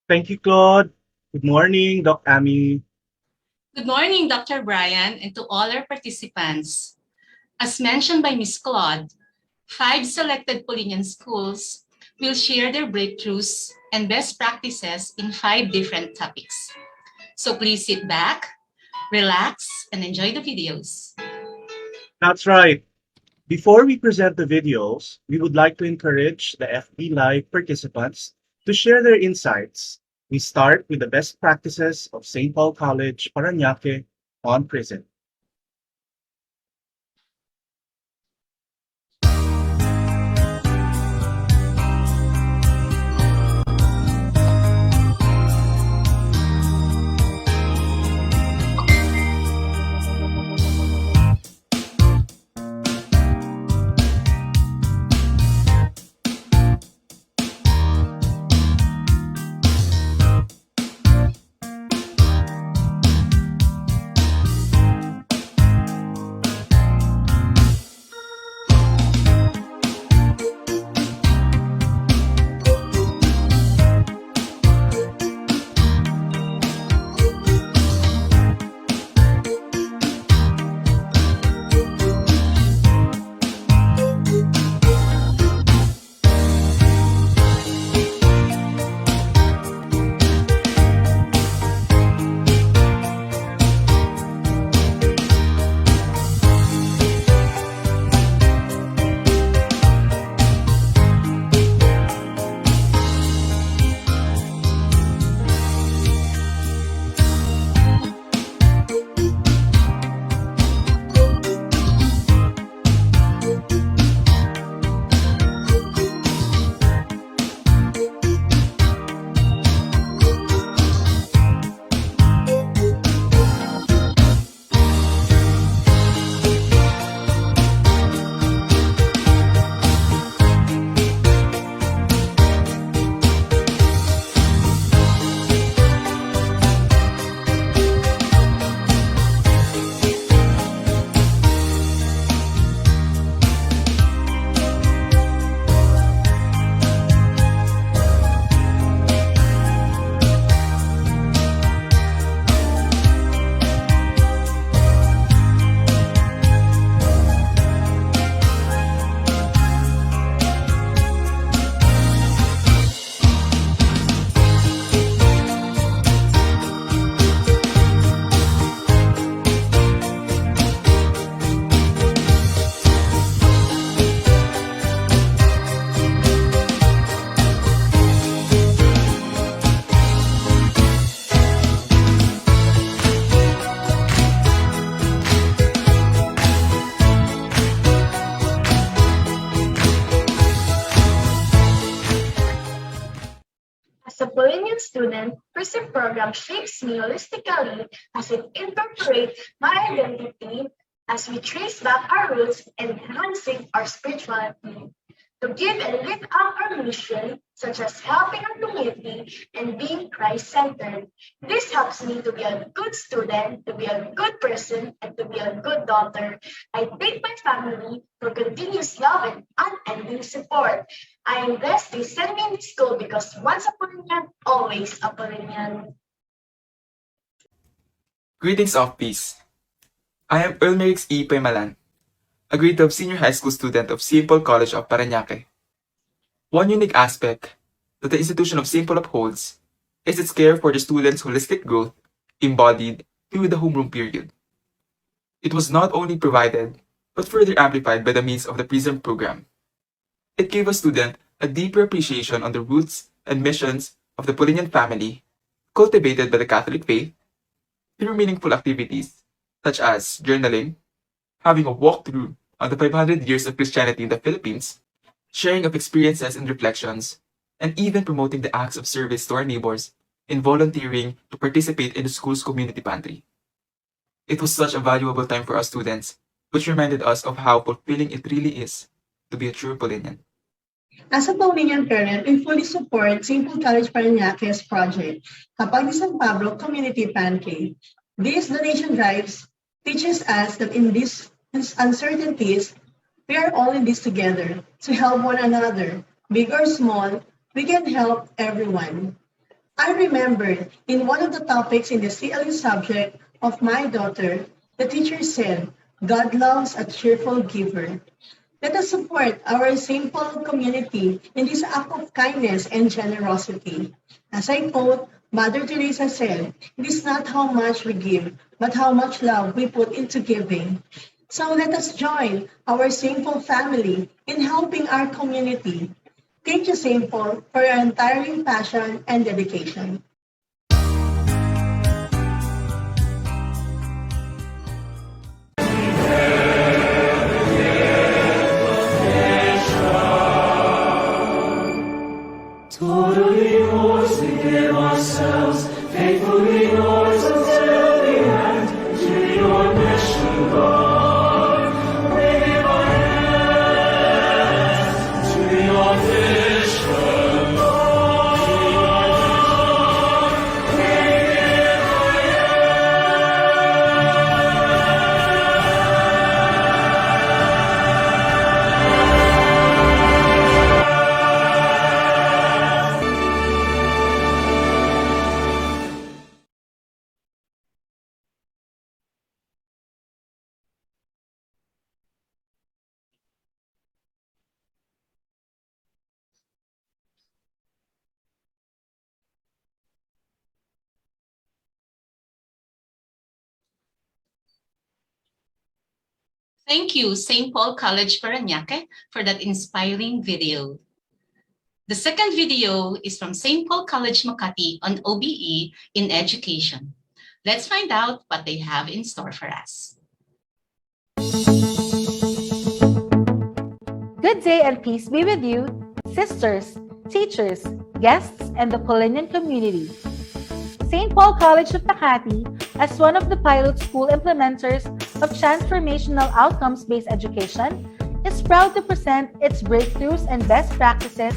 Thank you, Claude. Good morning, Doc Amy. Good morning, Dr. Brian, and to all our participants. As mentioned by Ms. Claude, 5 selected Polinian schools will share their breakthroughs and best practices in 5 different topics. So please sit back, relax, and enjoy the videos. That's right. Before we present the videos, we would like to encourage the FB Live participants to share their insights. We start with the best practices of St. Paul College, Parañaque on prison. As a Polynesian student, PRISM program shapes me holistically as it incorporates my identity as we trace back our roots and enhancing our spirituality. To give and live out our mission, such as helping our community and being Christ-centered. This helps me to be a good student, to be a good person, and to be a good daughter. I thank my family for continuous love and unending support. I am blessed they send me in school because once a Polynesian, always a Polynesian. Greetings of peace. I am Ulmerix E. Pemalan, a grade 12 senior high school student of St. Paul College of Parañaque. One unique aspect that the institution of St. Paul upholds is its care for the students' holistic growth embodied through the homeroom period. It was not only provided, but further amplified by the means of the PRISM program. It gave a student a deeper appreciation on the roots and missions of the Polinian family, cultivated by the Catholic faith, through meaningful activities such as journaling, having a walkthrough on the 500 years of Christianity in the Philippines, sharing of experiences and reflections, and even promoting the acts of service to our neighbors in volunteering to participate in the school's community pantry. It was such a valuable time for us students, which reminded us of how fulfilling it really is to be a true Polinian. As a Paulinian parent, we fully support St. Paul College Parañaque's project, Kapag San Pablo Community Pantry. These donation drives teaches us that in these uncertainties, we are all in this together to help one another. Big or small, we can help everyone. I remember in one of the topics in the CLE subject of my daughter, the teacher said, God loves a cheerful giver. Let us support our simple community in this act of kindness and generosity. As I quote, Mother Teresa said, it is not how much we give, but how much love we put into giving. So let us join our simple family in helping our community. Thank you, St. Paul, for your untiring passion and dedication. Totally yours, we give ourselves, faithfully yours until the end. To your mission, Lord, we give our hands. To your vision, Lord, we give our Thank you, St. Paul College Parañaque, for that inspiring video. The second video is from St. Paul College Makati on OBE in education. Let's find out what they have in store for us. Good day and peace be with you, sisters, teachers, guests, and the Polinian community. St. Paul College of Makati, as one of the pilot school implementers of transformational outcomes-based education, is proud to present its breakthroughs and best practices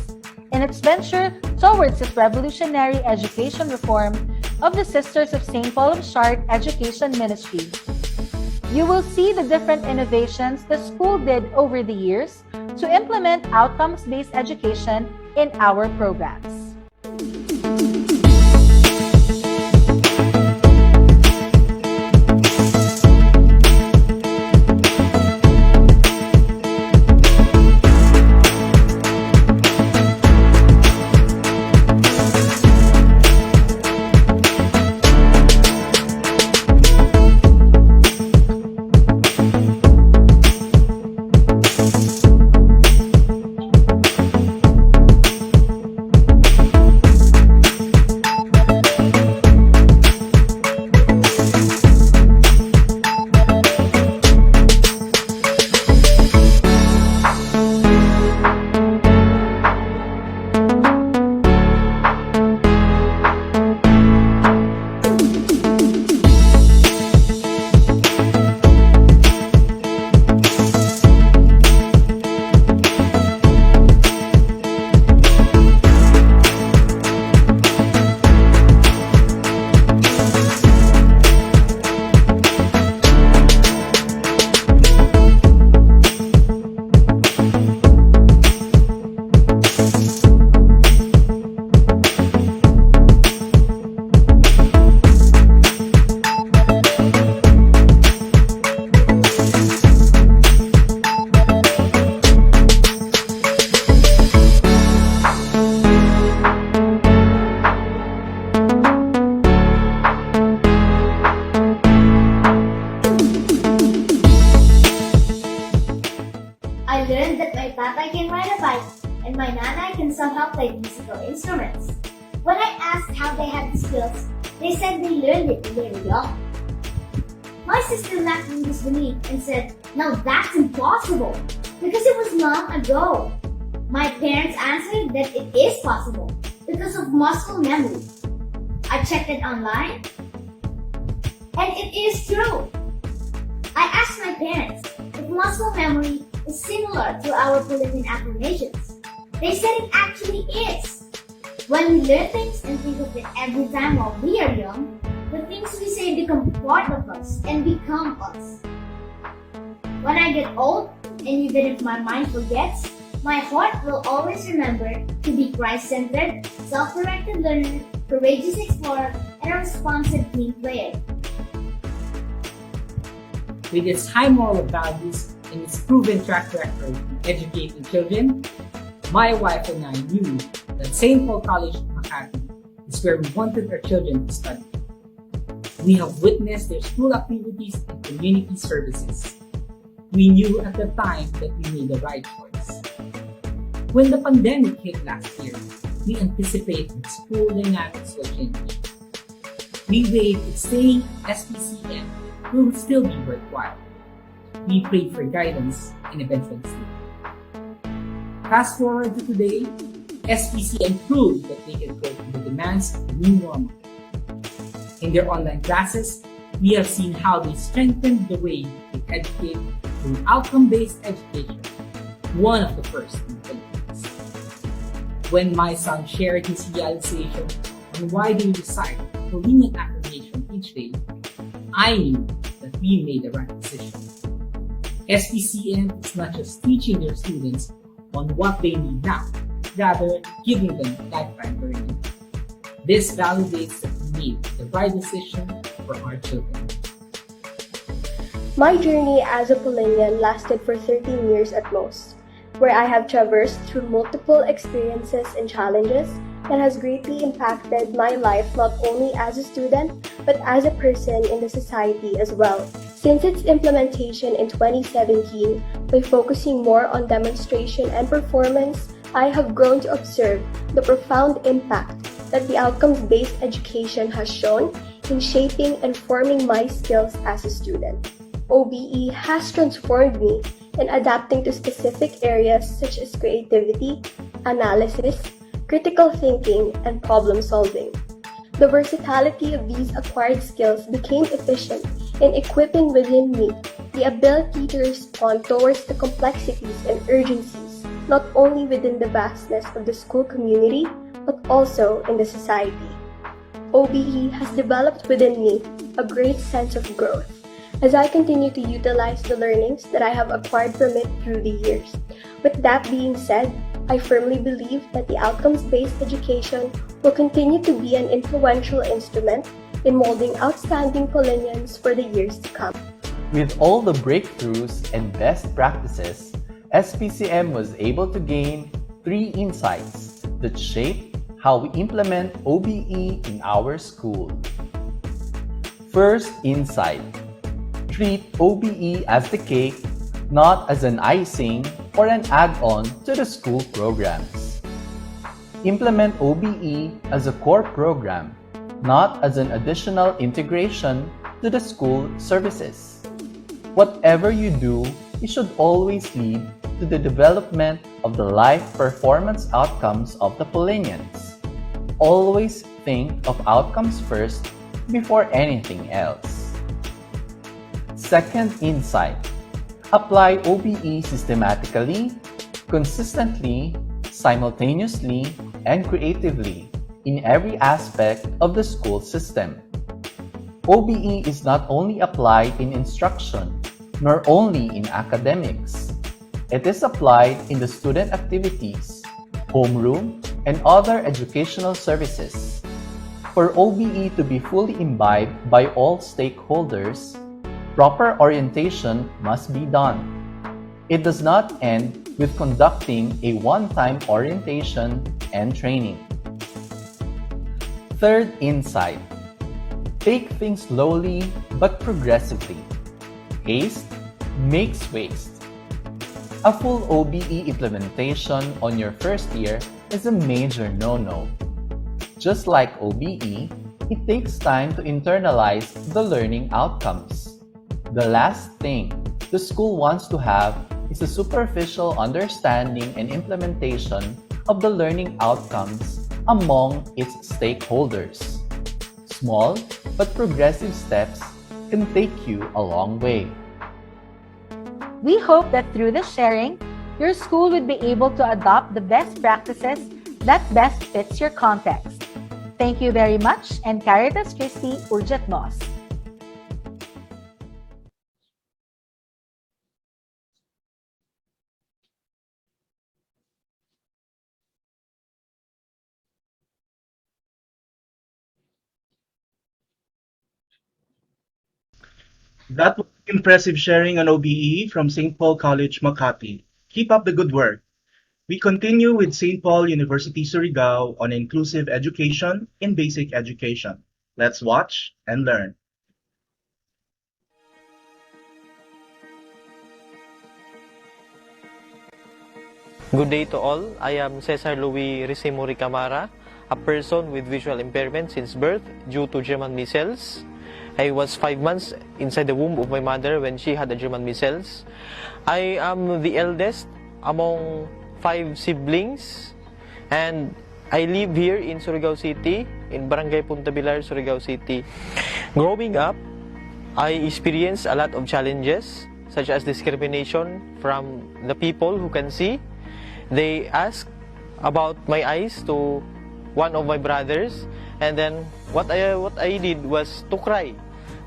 in its venture towards its revolutionary education reform of the Sisters of St. Paul of Chartres Education Ministry. You will see the different innovations the school did over the years to implement outcomes-based education in our programs. I learned that my papa can ride a bike and my nana can somehow play musical instruments. When I asked how they had the skills, they said they learned it when they were young. My sister laughed in disbelief and said, "Now that's impossible, because it was long ago." My parents answered that it is possible because of muscle memory. I checked it online, and it is true. I asked my parents if muscle memory is similar to our Philippine affirmations. They said it actually is. When we learn things and think of it every time while we are young, the things we say become part of us and become us. When I get old, and even if my mind forgets, My heart will always remember to be Christ-centered, self-directed learner, courageous explorer, and a responsive team player. With its high moral values and its proven track record in educating children, my wife and I knew that St. Paul College of Makati is where we wanted our children to study. We have witnessed their school activities and community services. We knew at the time that we made the right choice. When the pandemic hit last year, we anticipated school dynamics will change. We weighed if staying SPCM will still be worthwhile. We prayed for guidance and eventually stayed. Fast forward to today, SPCM proved that they can cope with the demands of the new normal. In their online classes, we have seen how they strengthened the way they educate through outcome-based education, one of the first in the Philippines. When my son shared his realization on why they recite Pauline affirmation each day, I knew that we made the right decision. SPCM is not just teaching their students on what they need now, rather giving them lifetime learning. This validates that we made the right decision for our children. My journey as a Polinian lasted for 13 years at most, where I have traversed through multiple experiences and challenges that has greatly impacted my life not only as a student, but as a person in the society as well. Since its implementation in 2017, by focusing more on demonstration and performance, I have grown to observe the profound impact that the outcomes-based education has shown in shaping and forming my skills as a student. OBE has transformed me in adapting to specific areas such as creativity, analysis, critical thinking, and problem solving. The versatility of these acquired skills became efficient in equipping within me the ability to respond towards the complexities and urgencies, not only within the vastness of the school community, but also in the society. OBE has developed within me a great sense of growth as I continue to utilize the learnings that I have acquired from it through the years. With that being said, I firmly believe that the outcomes-based education will continue to be an influential instrument in molding outstanding Polinians for the years to come. With all the breakthroughs and best practices, SPCM was able to gain 3 insights that shape how we implement OBE in our school. First insight: treat OBE as the cake, not as an icing or an add-on to the school programs. Implement OBE as a core program, not as an additional integration to the school services. Whatever you do, it should always lead to the development of the life performance outcomes of the Polinians. Always think of outcomes first before anything else. Second insight: apply OBE systematically, consistently, simultaneously, and creatively in every aspect of the school system. OBE is not only applied in instruction, nor only in academics. It is applied in the student activities, homeroom, and other educational services. For OBE to be fully imbibed by all stakeholders, proper orientation must be done. It does not end with conducting a one-time orientation and training. Third insight: take things slowly but progressively. Haste makes waste. A full OBE implementation on your first year is a major no-no. Just like OBE, it takes time to internalize the learning outcomes. The last thing the school wants to have is a superficial understanding and implementation of the learning outcomes among its stakeholders. Small but progressive steps can take you a long way. We hope that through this sharing, your school would be able to adopt the best practices that best fits your context. Thank you very much, and Caritas Christi Urjat Nos. That was impressive sharing on OBE from St. Paul College, Makati. Keep up the good work. We continue with St. Paul University Surigao on inclusive education in basic education. Let's watch and learn. Good day to all. I am Cesar Louis Ricimuri Camara, a person with visual impairment since birth due to German measles. I was 5 months inside the womb of my mother when she had the German measles. I am the eldest among 5 siblings, and I live here in Surigao City, in Barangay Punta Bilar, Surigao City. Growing up, I experienced a lot of challenges, such as discrimination from the people who can see. They asked about my eyes to one of my brothers, and then what I did was to cry.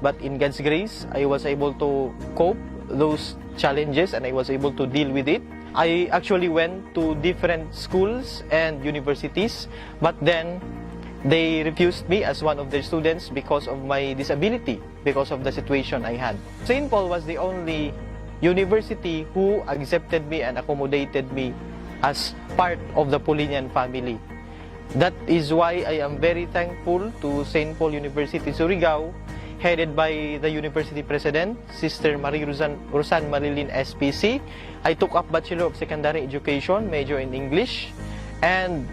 But in God's grace, I was able to cope those challenges and I was able to deal with it. I actually went to different schools and universities, but then they refused me as one of their students because of my disability, because of the situation I had. St. Paul was the only university who accepted me and accommodated me as part of the Polinian family. That is why I am very thankful to St. Paul University Surigao, headed by the university president, Sister Marie Rosan Marilyn SPC. I took up Bachelor of Secondary Education, major in English, and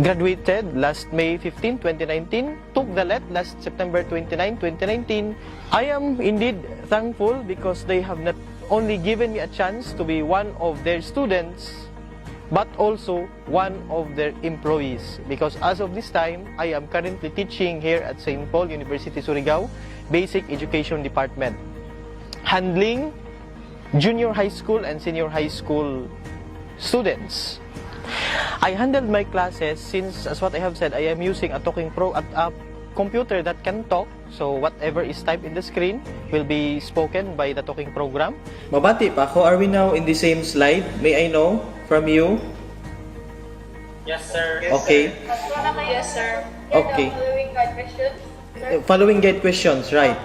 graduated last May 15, 2019, took the LET last September 29, 2019. I am indeed thankful because they have not only given me a chance to be one of their students, but also one of their employees. Because as of this time, I am currently teaching here at St. Paul University Surigao, Basic Education Department, handling junior high school and senior high school students. I handled my classes since, as what I have said, I am using a computer that can talk, so whatever is typed in the screen will be spoken by the talking program. Mabati pa ako, are we now in the same slide? May I know from you? Yes, sir. Okay. Yes, sir. Okay. Following guide questions. Following guide questions, right?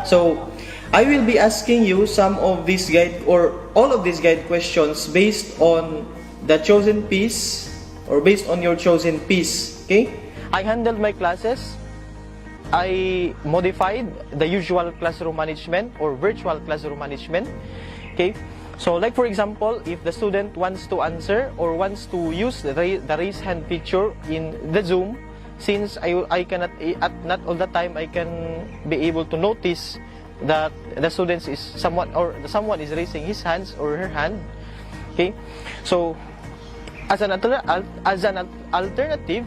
So, I will be asking you some of these guide or all of these guide questions based on the chosen piece or based on your chosen piece, okay? I handled my classes. I modified the usual classroom management or virtual classroom management, okay? So like for example, if the student wants to answer or wants to use the raise hand feature in the Zoom, since I cannot, not all the time I can be able to notice that the student is someone is raising his hands or her hand, okay? So as an alternative,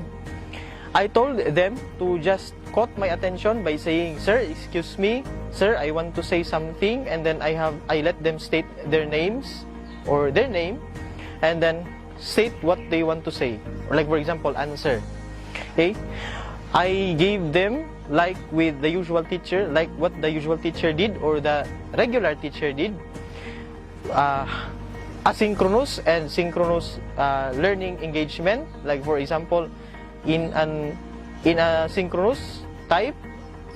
I told them to just caught my attention by saying, "Sir, excuse me, sir, I want to say something," and then I let them state their names or their name, and then state what they want to say, or like for example, answer. Okay, I gave them like with the usual teacher, like what the usual teacher did or the regular teacher did, asynchronous and synchronous learning engagement. Like for example, in a synchronous type,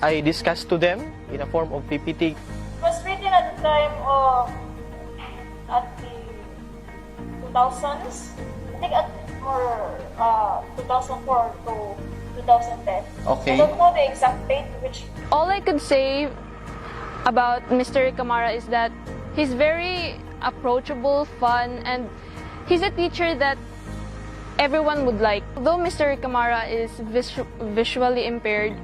I discussed to them in a form of PPT. It was written at the time of at the 2000s. I think at more 2004 to 2010. Okay. I don't know the exact date which. All I could say about Mr. Camara is that he's very approachable, fun, and he's a teacher that everyone would like. Though Mr. Camara is visually impaired,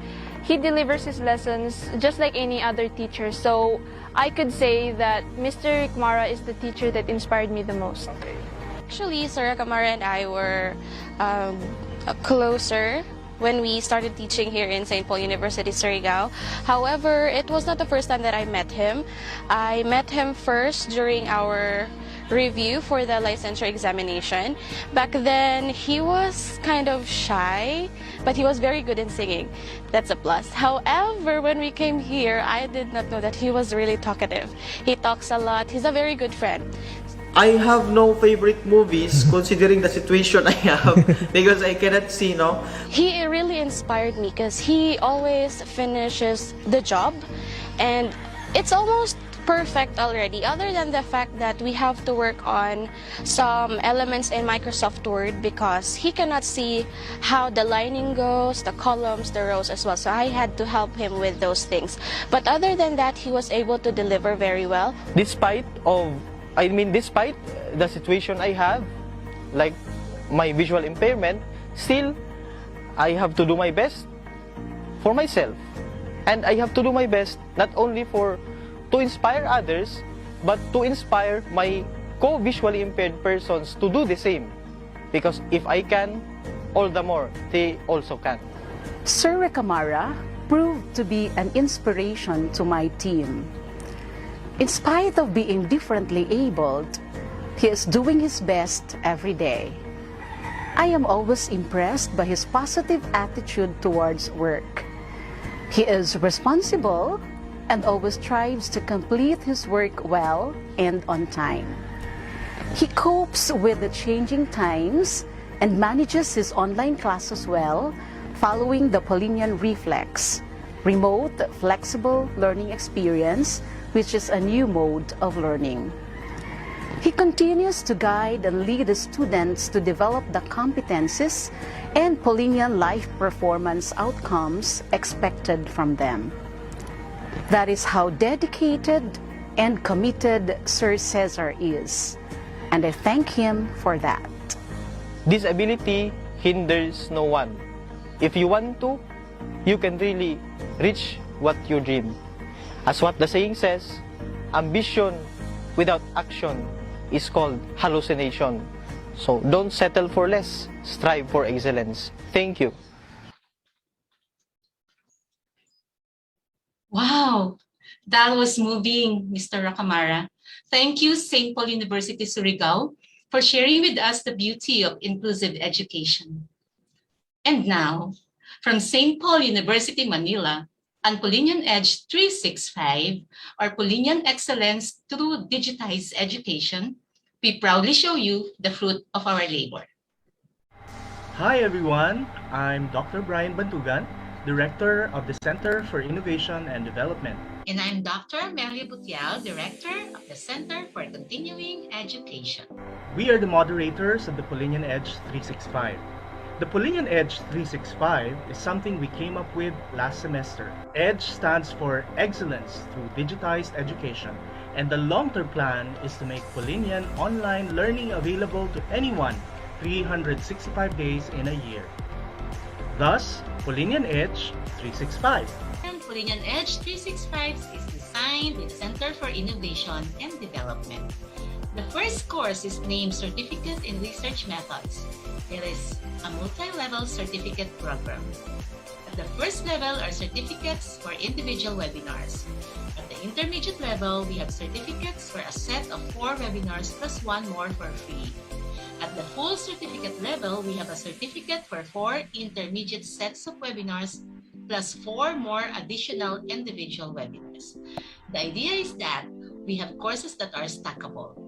he delivers his lessons just like any other teacher. So I could say that Mr. Camara is the teacher that inspired me the most. Actually, Sir Camara and I were closer when we started teaching here in St. Paul University, Surigao. However, it was not the first time that I met him. I met him first during our review for the licensure examination. Back then, he was kind of shy, but he was very good in singing. That's a plus. However, when we came here, I did not know that he was really talkative. He talks a lot. He's a very good friend. I have no favorite movies considering the situation I have because I cannot see, no? He really inspired me because he always finishes the job, and It's almost perfect already, other than the fact that we have to work on some elements in Microsoft Word because he cannot see how the lining goes, the columns, the rows as well. So I had to help him with those things. But other than that, he was able to deliver very well. Despite the situation I have, like my visual impairment, still I have to do my best for myself. And I have to do my best not only to inspire others, but to inspire my co-visually impaired persons to do the same. Because if I can, all the more, they also can. Sir Recamara proved to be an inspiration to my team. In spite of being differently abled, he is doing his best every day. I am always impressed by his positive attitude towards work. He is responsible and always strives to complete his work well and on time. He copes with the changing times and manages his online classes well, following the Polinian Reflex, remote flexible learning experience, which is a new mode of learning. He continues to guide and lead the students to develop the competencies and Polinian life performance outcomes expected from them. That is how dedicated and committed Sir Cesar is, and I thank him for that. Disability hinders no one. If you want to, you can really reach what you dream. As what the saying says, ambition without action is called hallucination. So don't settle for less, strive for excellence. Thank you. Wow, that was moving, Mr. Racamara. Thank you, St. Paul University Surigao, for sharing with us the beauty of inclusive education. And now, from St. Paul University, Manila, and Polinian Edge 365, or Polinian Excellence Through Digitized Education, we proudly show you the fruit of our labor. Hi everyone, I'm Dr. Brian Bantugan, Director of the Center for Innovation and Development. And I'm Dr. Amelia Butial, Director of the Center for Continuing Education. We are the moderators of the Polinian Edge 365. The Polinian Edge 365 is something we came up with last semester. EDGE stands for Excellence Through Digitized Education, and the long-term plan is to make Polinian online learning available to anyone 365 days in a year. Thus, Polinian Edge 365. And Polinian Edge 365 is designed with Center for Innovation and Development. The first course is named Certificate in Research Methods. It is a multi-level certificate program. At the first level are certificates for individual webinars. At the intermediate level, we have certificates for a set of 4 webinars plus 1 more for free. At the full certificate level, we have a certificate for 4 intermediate sets of webinars plus 4 more additional individual webinars. The idea is that we have courses that are stackable.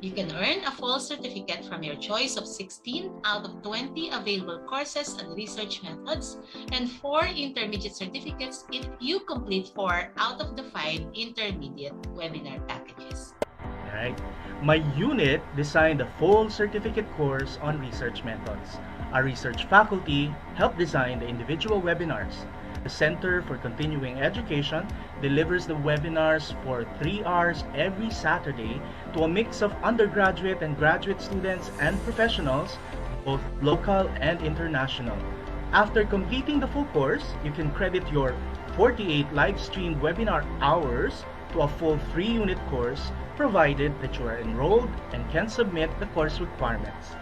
You can earn a full certificate from your choice of 16 out of 20 available courses and research methods, and 4 intermediate certificates if you complete 4 out of the 5 intermediate webinar packages. Right. My unit designed a full certificate course on research methods. Our research faculty helped design the individual webinars. The Center for Continuing Education delivers the webinars for 3 hours every Saturday to a mix of undergraduate and graduate students and professionals, both local and international. After completing the full course, you can credit your 48 live-streamed webinar hours to a full 3-unit course, provided that you are enrolled and can submit the course requirements.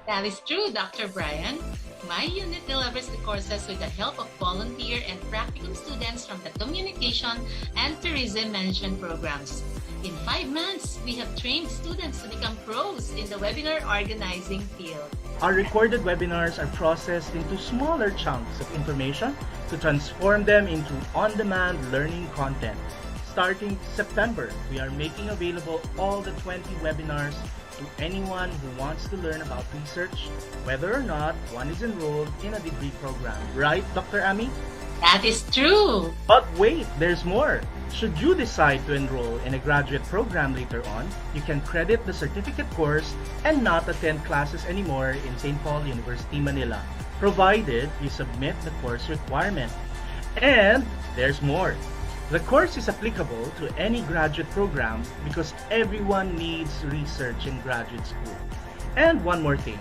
That is true, Dr. Brian. My unit delivers the courses with the help of volunteer and practicum students from the Communication and Tourism Management programs. In 5 months, we have trained students to become pros in the webinar organizing field. Our recorded webinars are processed into smaller chunks of information to transform them into on-demand learning content. Starting September, we are making available all the 20 webinars to anyone who wants to learn about research, whether or not one is enrolled in a degree program. Right, Dr. Ami? That is true. But wait, there's more. Should you decide to enroll in a graduate program later on, you can credit the certificate course and not attend classes anymore in St. Paul University, Manila, provided you submit the course requirement. And there's more. The course is applicable to any graduate program because everyone needs research in graduate school. And one more thing,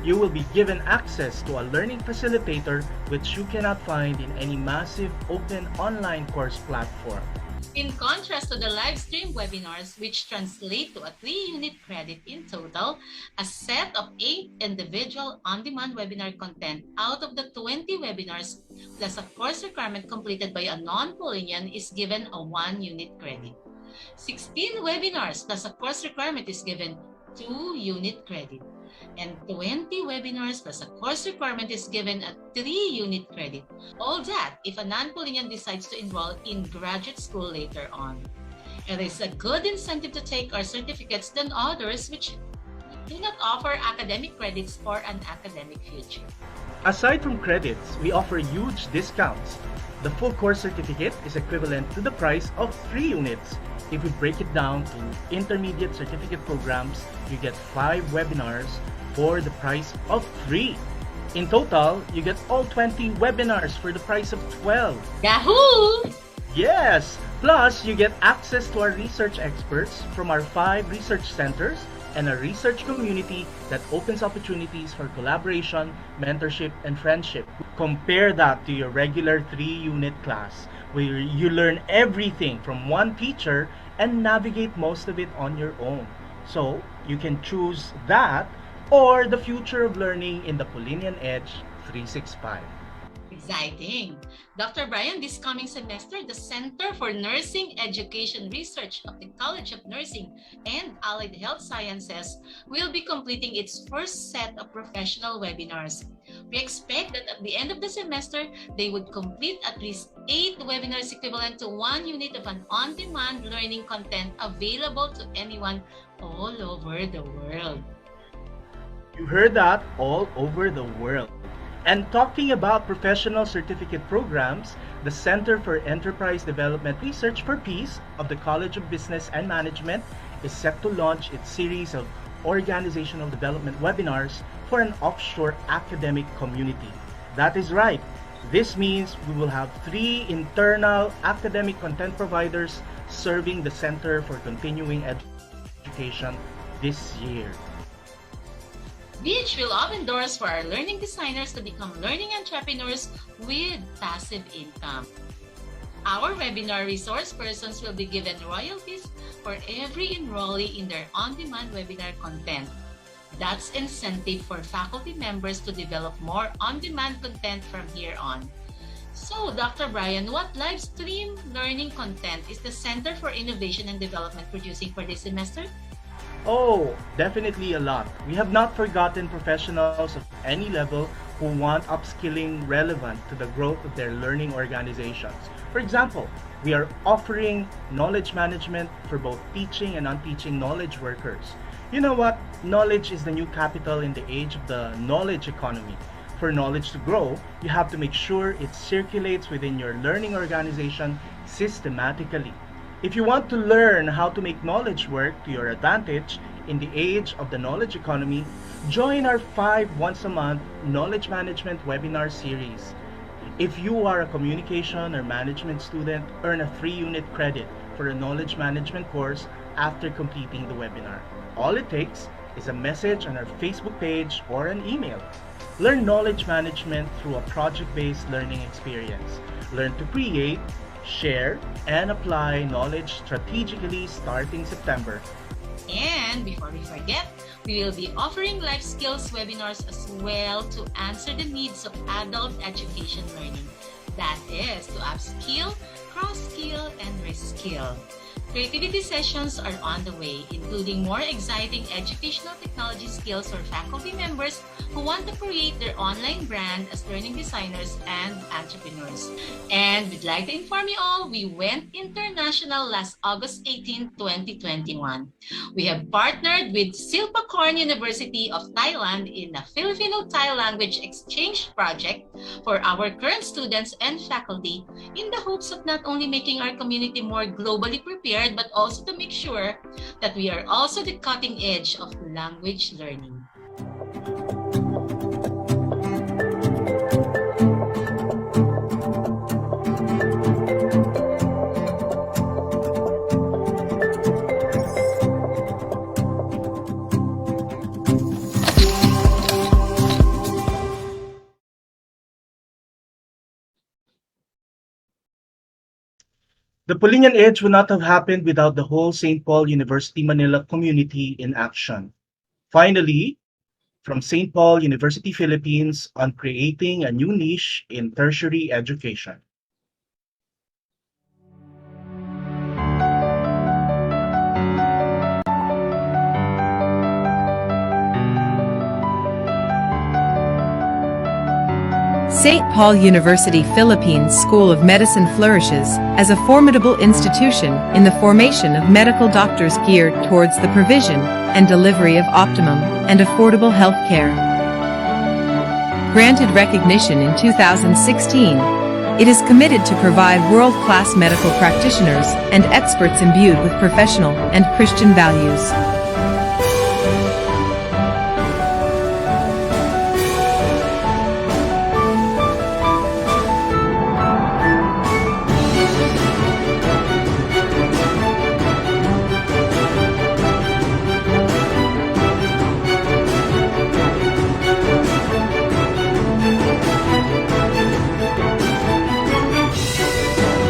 you will be given access to a learning facilitator which you cannot find in any massive open online course platform. In contrast to the live stream webinars, which translate to a 3-unit credit in total, a set of 8 individual on-demand webinar content out of the 20 webinars, plus a course requirement completed by a non-Polinian is given a 1-unit credit. 16 webinars plus a course requirement is given 2-unit credit. And 20 webinars plus a course requirement is given a 3-unit credit. All that if a non-Polinian decides to enroll in graduate school later on. It is a good incentive to take our certificates than others which do not offer academic credits for an academic future. Aside from credits, we offer huge discounts. The full course certificate is equivalent to the price of 3 units. If we break it down to intermediate certificate programs, you get 5 webinars for the price of 3. In total, you get all 20 webinars for the price of 12. Yahoo! Yes! Plus, you get access to our research experts from our 5 research centers and a research community that opens opportunities for collaboration, mentorship, and friendship. Compare that to your regular 3-unit class, where you learn everything from one teacher and navigate most of it on your own. So, you can choose that or the future of learning in the Polinian Edge 365. Exciting! Dr. Brian, this coming semester, the Center for Nursing Education Research of the College of Nursing and Allied Health Sciences will be completing its first set of professional webinars. We expect that at the end of the semester, they would complete at least 8 webinars equivalent to 1 unit of an on-demand learning content available to anyone all over the world. You heard that, all over the world. And talking about professional certificate programs, the Center for Enterprise Development Research for Peace of the College of Business and Management is set to launch its series of organizational development webinars for an offshore academic community. That is right. This means we will have 3 internal academic content providers serving the Center for Continuing Education this year. Which will open doors for our learning designers to become learning entrepreneurs with passive income. Our webinar resource persons will be given royalties for every enrollee in their on-demand webinar content. That's incentive for faculty members to develop more on-demand content from here on. So, Dr. Brian, what live stream learning content is the Center for Innovation and Development producing for this semester? Oh, definitely a lot. We have not forgotten professionals of any level who want upskilling relevant to the growth of their learning organizations. For example, we are offering knowledge management for both teaching and unteaching knowledge workers. You know what? Knowledge is the new capital in the age of the knowledge economy. For knowledge to grow, you have to make sure it circulates within your learning organization systematically. If you want to learn how to make knowledge work to your advantage in the age of the knowledge economy, join our 5 once-a-month knowledge management webinar series. If you are a communication or management student, earn a 3-unit credit for a knowledge management course after completing the webinar. All it takes is a message on our Facebook page or an email. Learn knowledge management through a project-based learning experience. Learn to create, share, and apply knowledge strategically starting September. And before we forget, we will be offering life skills webinars as well to answer the needs of adult education learning. That is to upskill, cross-skill, and reskill. Creativity sessions are on the way, including more exciting educational technology skills for faculty members who want to create their online brand as learning designers and entrepreneurs. And we'd like to inform you all, we went international last August 18, 2021. We have partnered with Silpakorn University of Thailand in a Filipino-Thai language exchange project for our current students and faculty in the hopes of not only making our community more globally prepared, but also to make sure that we are also the cutting edge of language learning. The Polinian Edge would not have happened without the whole St. Paul University Manila community in action. Finally, from St. Paul University Philippines on creating a new niche in tertiary education. St. Paul University Philippines School of Medicine flourishes as a formidable institution in the formation of medical doctors geared towards the provision and delivery of optimum and affordable health care. Granted recognition in 2016, it is committed to provide world-class medical practitioners and experts imbued with professional and Christian values.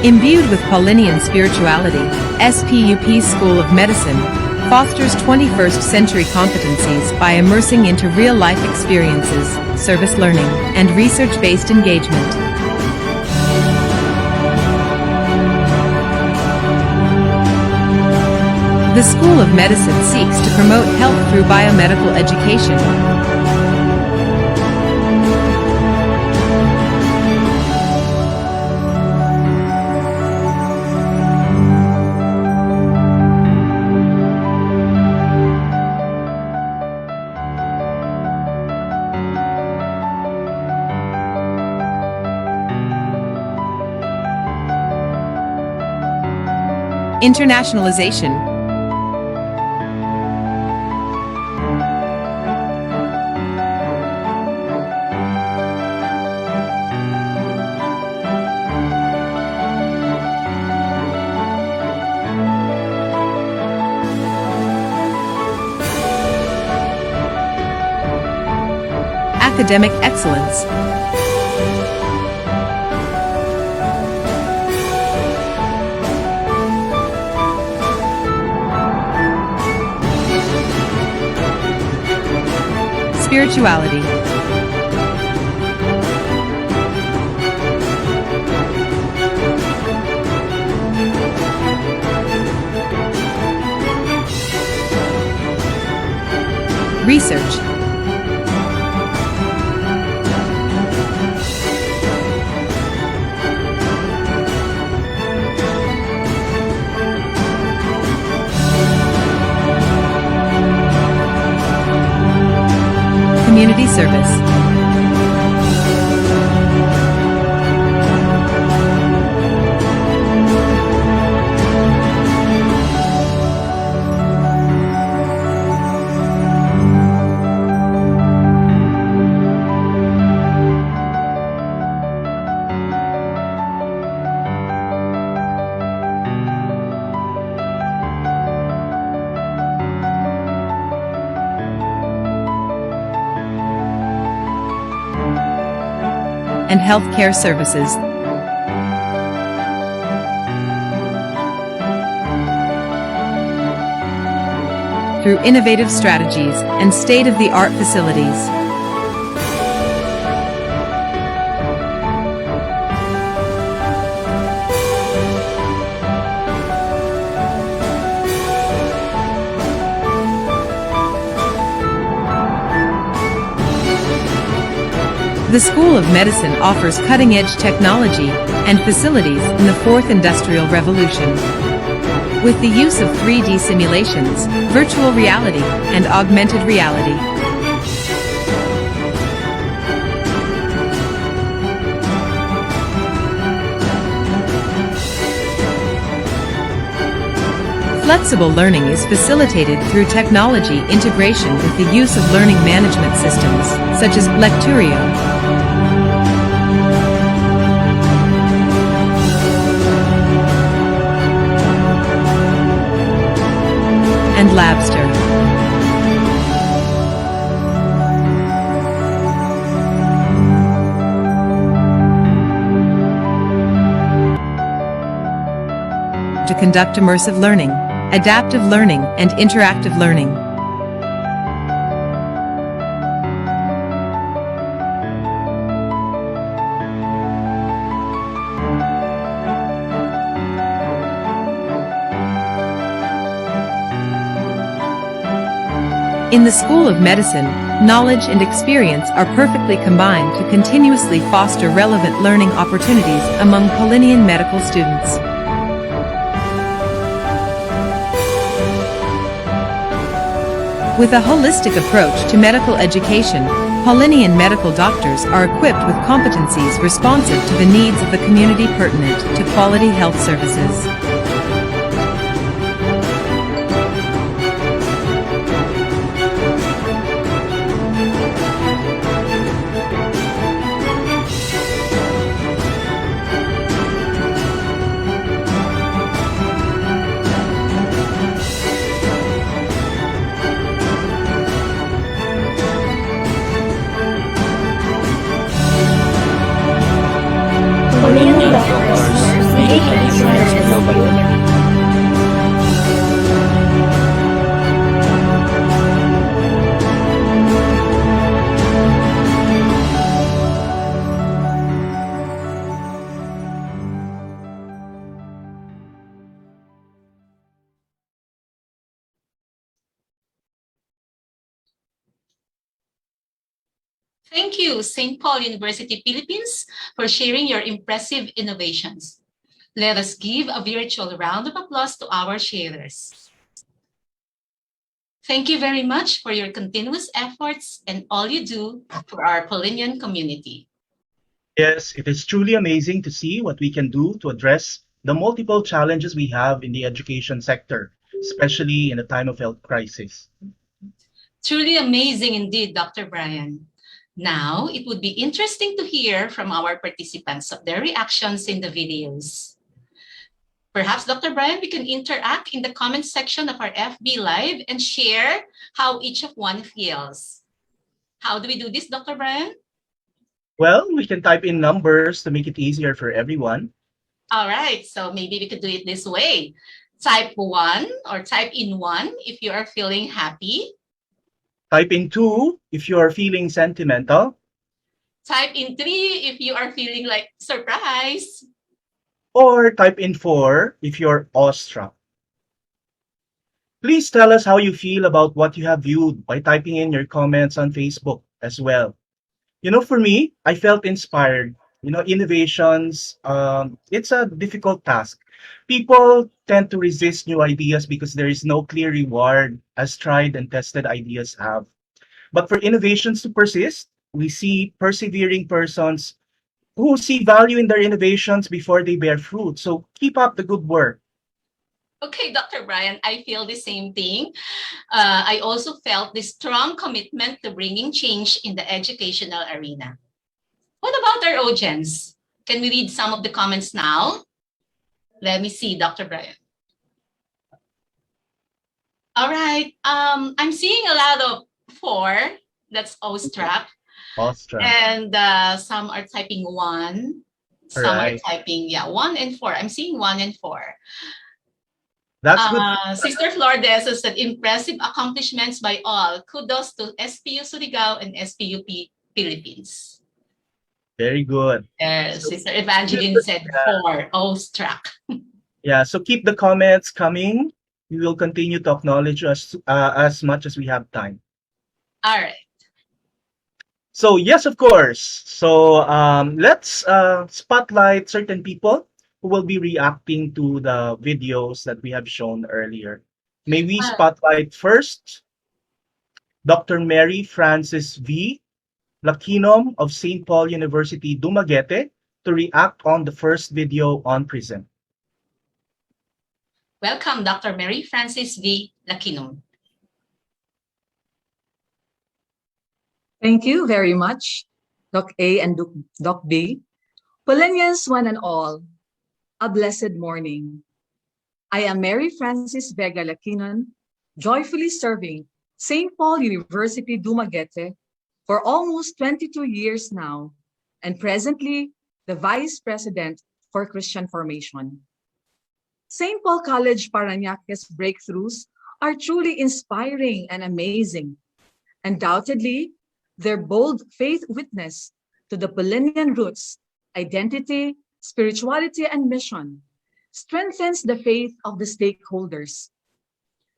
Imbued with Paulinian spirituality, SPUP School of Medicine fosters 21st century competencies by immersing into real-life experiences, service learning, and research-based engagement. The School of Medicine seeks to promote health through biomedical education. Internationalization. Academic excellence. Spirituality. Research. Community service. And healthcare services. Through innovative strategies and state-of-the-art facilities. The School of Medicine offers cutting-edge technology and facilities in the fourth industrial revolution. With the use of 3D simulations, virtual reality, and augmented reality. Flexible learning is facilitated through technology integration with the use of learning management systems, such as Lecturio and Labster. To conduct immersive learning, adaptive learning, and interactive learning. In the School of Medicine, knowledge and experience are perfectly combined to continuously foster relevant learning opportunities among Paulinian medical students. With a holistic approach to medical education, Paulinian medical doctors are equipped with competencies responsive to the needs of the community pertinent to quality health services. Paulinian doctors make a difference globally. Thank you, St. Paul University, Philippines, for sharing your impressive innovations. Let us give a virtual round of applause to our sharers. Thank you very much for your continuous efforts and all you do for our Paulinian community. Yes, it is truly amazing to see what we can do to address the multiple challenges we have in the education sector, especially in a time of health crisis. Truly amazing indeed, Dr. Brian. Now, it would be interesting to hear from our participants of their reactions in the videos. Perhaps, Dr. Brian, we can interact in the comment section of our FB Live and share how each of one feels. How do we do this, Dr. Brian? Well, we can type in numbers to make it easier for everyone. All right, so maybe we could do it this way. Type 1 or type in 1 if you are feeling happy. Type in 2 if you are feeling sentimental. Type in 3 if you are feeling like surprise. Or type in 4 if you're awestruck. Please tell us how you feel about what you have viewed by typing in your comments on Facebook as well. You know, for me, I felt inspired. You know, innovations, it's a difficult task. People tend to resist new ideas because there is no clear reward as tried and tested ideas have. But for innovations to persist, we see persevering persons who see value in their innovations before they bear fruit. So keep up the good work. Okay, Dr. Brian, I feel the same thing. I also felt this strong commitment to bringing change in the educational arena. What about our audience? Can we read some of the comments now? Let me see, Dr. Brian. All right, I'm seeing a lot of 4. That's awestruck. Awestruck. And some are typing 1. Some are typing, 1 and 4. I'm seeing 1 and 4. That's good. Sister Flordes said, impressive accomplishments by all. Kudos to SPU Surigao and SPUP Philippines. Very good. Sister Evangeline said 4, awestruck. Yeah, so keep the comments coming. We will continue to acknowledge us as much as we have time. All right. So yes, of course. So let's spotlight certain people who will be reacting to the videos that we have shown earlier. May we spotlight first Dr. Mary Frances V. Lakinom of St. Paul University, Dumaguete, to react on the first video on PRISM. Welcome, Dr. Mary Frances V. Lakinom. Thank you very much, Doc A and Doc B. Polinians one and all, a blessed morning. I am Mary Frances Vega Lakinon, joyfully serving St. Paul University, Dumaguete for almost 22 years now, and presently the Vice President for Christian Formation. St. Paul College Parañaque's breakthroughs are truly inspiring and amazing. Undoubtedly, their bold faith witness to the Paulinian roots, identity, spirituality, and mission strengthens the faith of the stakeholders.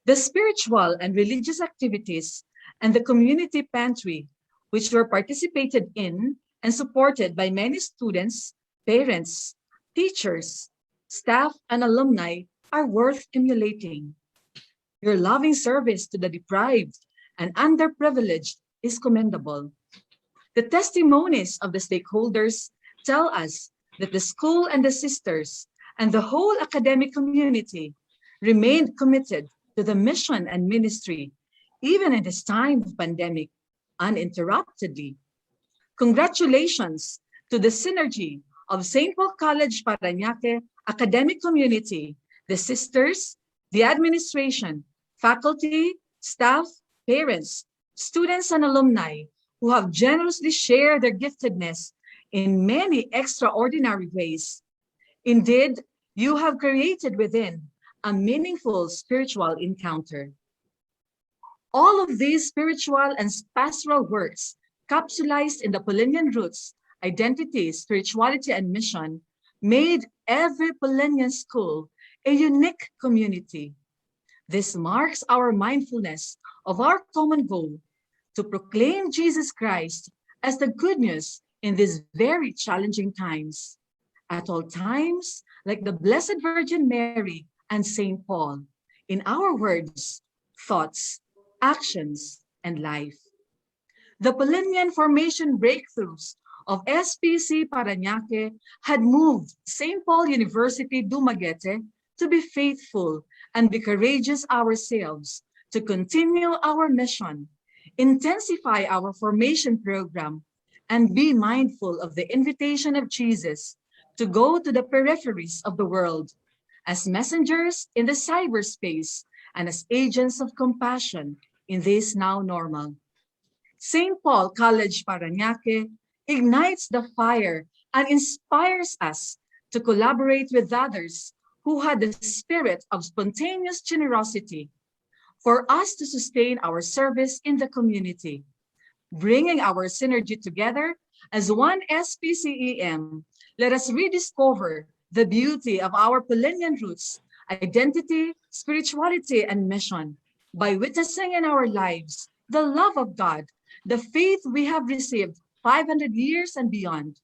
The spiritual and religious activities and the community pantry, which were participated in and supported by many students, parents, teachers, staff, and alumni, are worth emulating. Your loving service to the deprived and underprivileged is commendable. The testimonies of the stakeholders tell us that the school and the sisters and the whole academic community remained committed to the mission and ministry, even in this time of pandemic, uninterruptedly. Congratulations to the synergy of St. Paul College Parañaque academic community, the sisters, the administration, faculty, staff, parents, students, and alumni who have generously shared their giftedness in many extraordinary ways. Indeed, you have created within a meaningful spiritual encounter. All of these spiritual and pastoral works, capsulized in the Paulinian roots, identity, spirituality, and mission, made every Paulinian school a unique community. This marks our mindfulness of our common goal to proclaim Jesus Christ as the good news in these very challenging times. At all times, like the Blessed Virgin Mary and St. Paul, in our words, thoughts, actions, and life. The Paulinian formation breakthroughs of SPC Parañaque had moved St. Paul University Dumaguete to be faithful and be courageous ourselves, to continue our mission, intensify our formation program, and be mindful of the invitation of Jesus to go to the peripheries of the world as messengers in the cyberspace and as agents of compassion in this now normal. St. Paul College Parañaque ignites the fire and inspires us to collaborate with others who had the spirit of spontaneous generosity for us to sustain our service in the community, bringing our synergy together as one SPCEM. Let us rediscover the beauty of our Paulinian roots, identity, spirituality, and mission by witnessing in our lives the love of God, the faith we have received 500 years and beyond.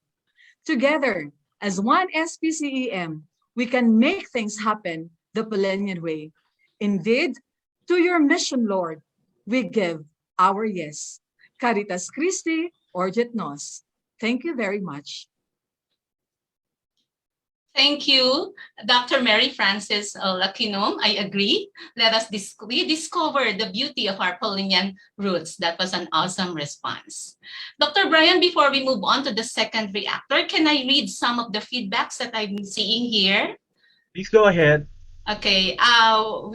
Together, as one SPCEM, we can make things happen the Paulinian way. Indeed, to your mission, Lord, we give our yes. Caritas Christi, Orget Nos. Thank you very much. Thank you, Dr. Mary Frances Lakinom. I agree. Let us rediscover the beauty of our Paulinian roots. That was an awesome response. Dr. Brian, before we move on to the second reactor, can I read some of the feedbacks that I'm seeing here? Please go ahead. Okay,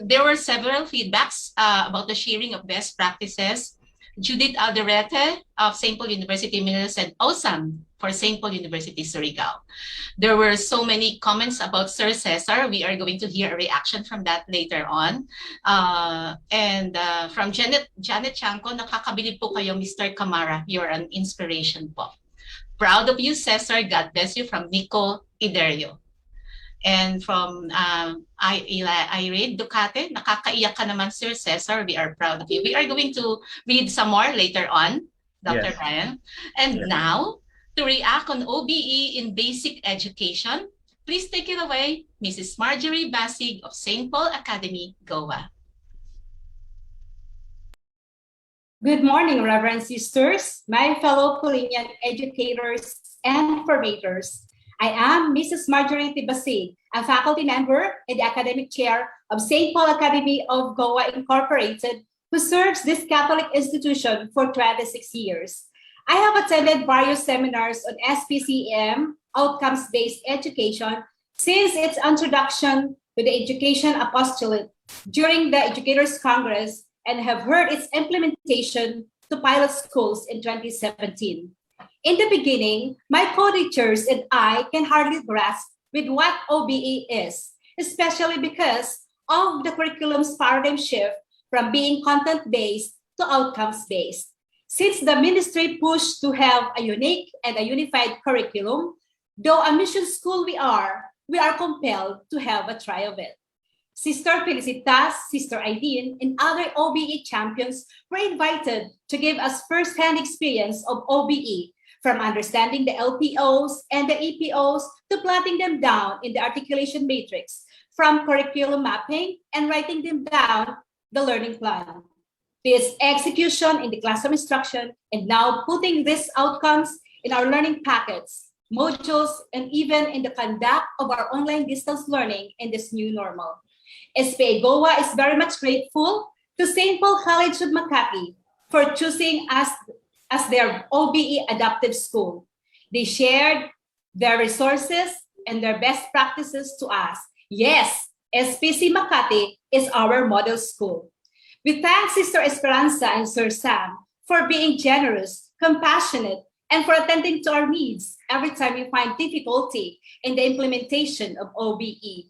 there were several feedbacks about the sharing of best practices. Judith Alderete of St. Paul University Manila said, awesome for St. Paul University Surigao. There were so many comments about Sir Cesar. We are going to hear a reaction from that later on. From Janet Chanko, nakakabilib po kayo, Mr. Camara. You're an inspiration po. Proud of you, Cesar. God bless you. From Nico Iderio. And from Irene Ducate, nakakaiyak ka naman, Sir Cesar. We are proud of you. We are going to read some more later on. Dr. Yes. Brian. And Yes. now, to react on OBE in basic education, please take it away, Mrs. Marjorie Basig of St. Paul Academy, Goa. Good morning, Reverend Sisters, my fellow Polinian educators and formators. I am Mrs. Marjorie Basig, a faculty member and the academic chair of St. Paul Academy of Goa Incorporated, who serves this Catholic institution for 26 years. I have attended various seminars on SPCEM, outcomes-based education, since its introduction to the education apostolate during the Educators Congress, and have heard its implementation to pilot schools in 2017. In the beginning, my co-teachers and I can hardly grasp with what OBE is, especially because of the curriculum's paradigm shift from being content-based to outcomes-based. Since the ministry pushed to have a unique and a unified curriculum, though a mission school we are compelled to have a try of it. Sister Felicitas, Sister Aileen, and other OBE champions were invited to give us first-hand experience of OBE, from understanding the LPOs and the EPOs to plotting them down in the articulation matrix, from curriculum mapping and writing them down the learning plan. This execution in the classroom instruction, and now putting these outcomes in our learning packets, modules, and even in the conduct of our online distance learning in this new normal. SPA Goa is very much grateful to St. Paul College of Makati for choosing us as their OBE adoptive school. They shared their resources and their best practices to us. Yes, SPC Makati is our model school. We thank Sister Esperanza and Sir Sam for being generous, compassionate, and for attending to our needs every time we find difficulty in the implementation of OBE.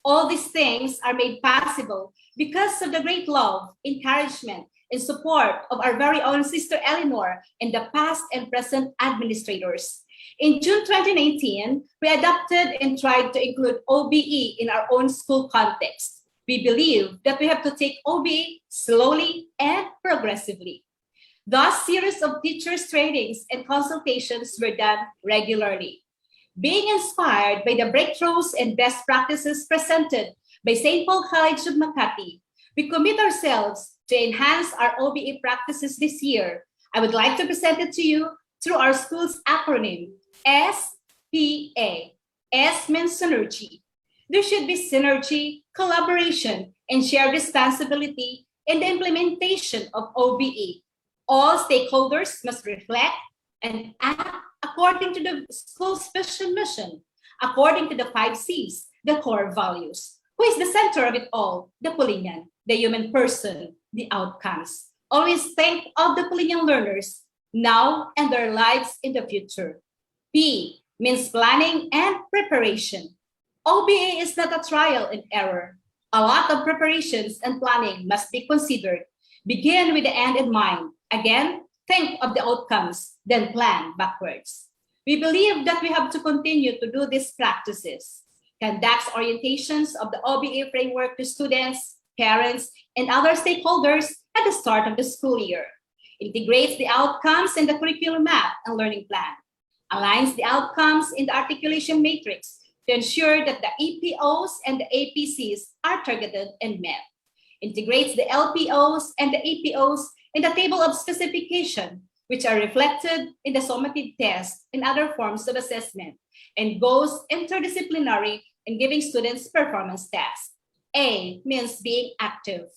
All these things are made possible because of the great love, encouragement, and support of our very own Sister Eleanor and the past and present administrators. In June 2019, we adopted and tried to include OBE in our own school context. We believe that we have to take OBE slowly and progressively. Thus, series of teachers' trainings and consultations were done regularly. Being inspired by the breakthroughs and best practices presented by St. Paul College of Makati, we commit ourselves to enhance our OBE practices this year. I would like to present it to you through our school's acronym, SPA. S means synergy. There should be synergy, collaboration, and shared responsibility in the implementation of OBE. All stakeholders must reflect and act according to the school's special mission, according to the 5 C's, the core values. Who is the center of it all? The Polinian, the human person, the outcomes. Always think of the Polinian learners now and their lives in the future. P means planning and preparation. OBE is not a trial and error. A lot of preparations and planning must be considered. Begin with the end in mind. Again, think of the outcomes, then plan backwards. We believe that we have to continue to do these practices. Conducts orientations of the OBE framework to students, parents, and other stakeholders at the start of the school year. Integrates the outcomes in the curriculum map and learning plan. Aligns the outcomes in the articulation matrix to ensure that the EPOs and the APCs are targeted and met. Integrates the LPOs and the APOs in the table of specification, which are reflected in the summative test and other forms of assessment, and goes interdisciplinary in giving students performance tasks. A means being active.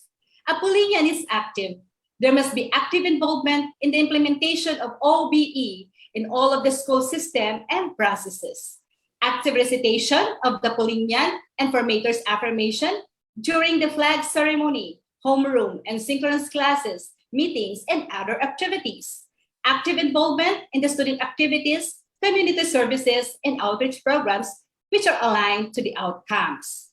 A Polinian is active. There must be active involvement in the implementation of OBE in all of the school system and processes. Active recitation of the Polinian and formators affirmation during the flag ceremony, homeroom and synchronous classes, meetings, and other activities. Active involvement in the student activities, community services, and outreach programs, which are aligned to the outcomes.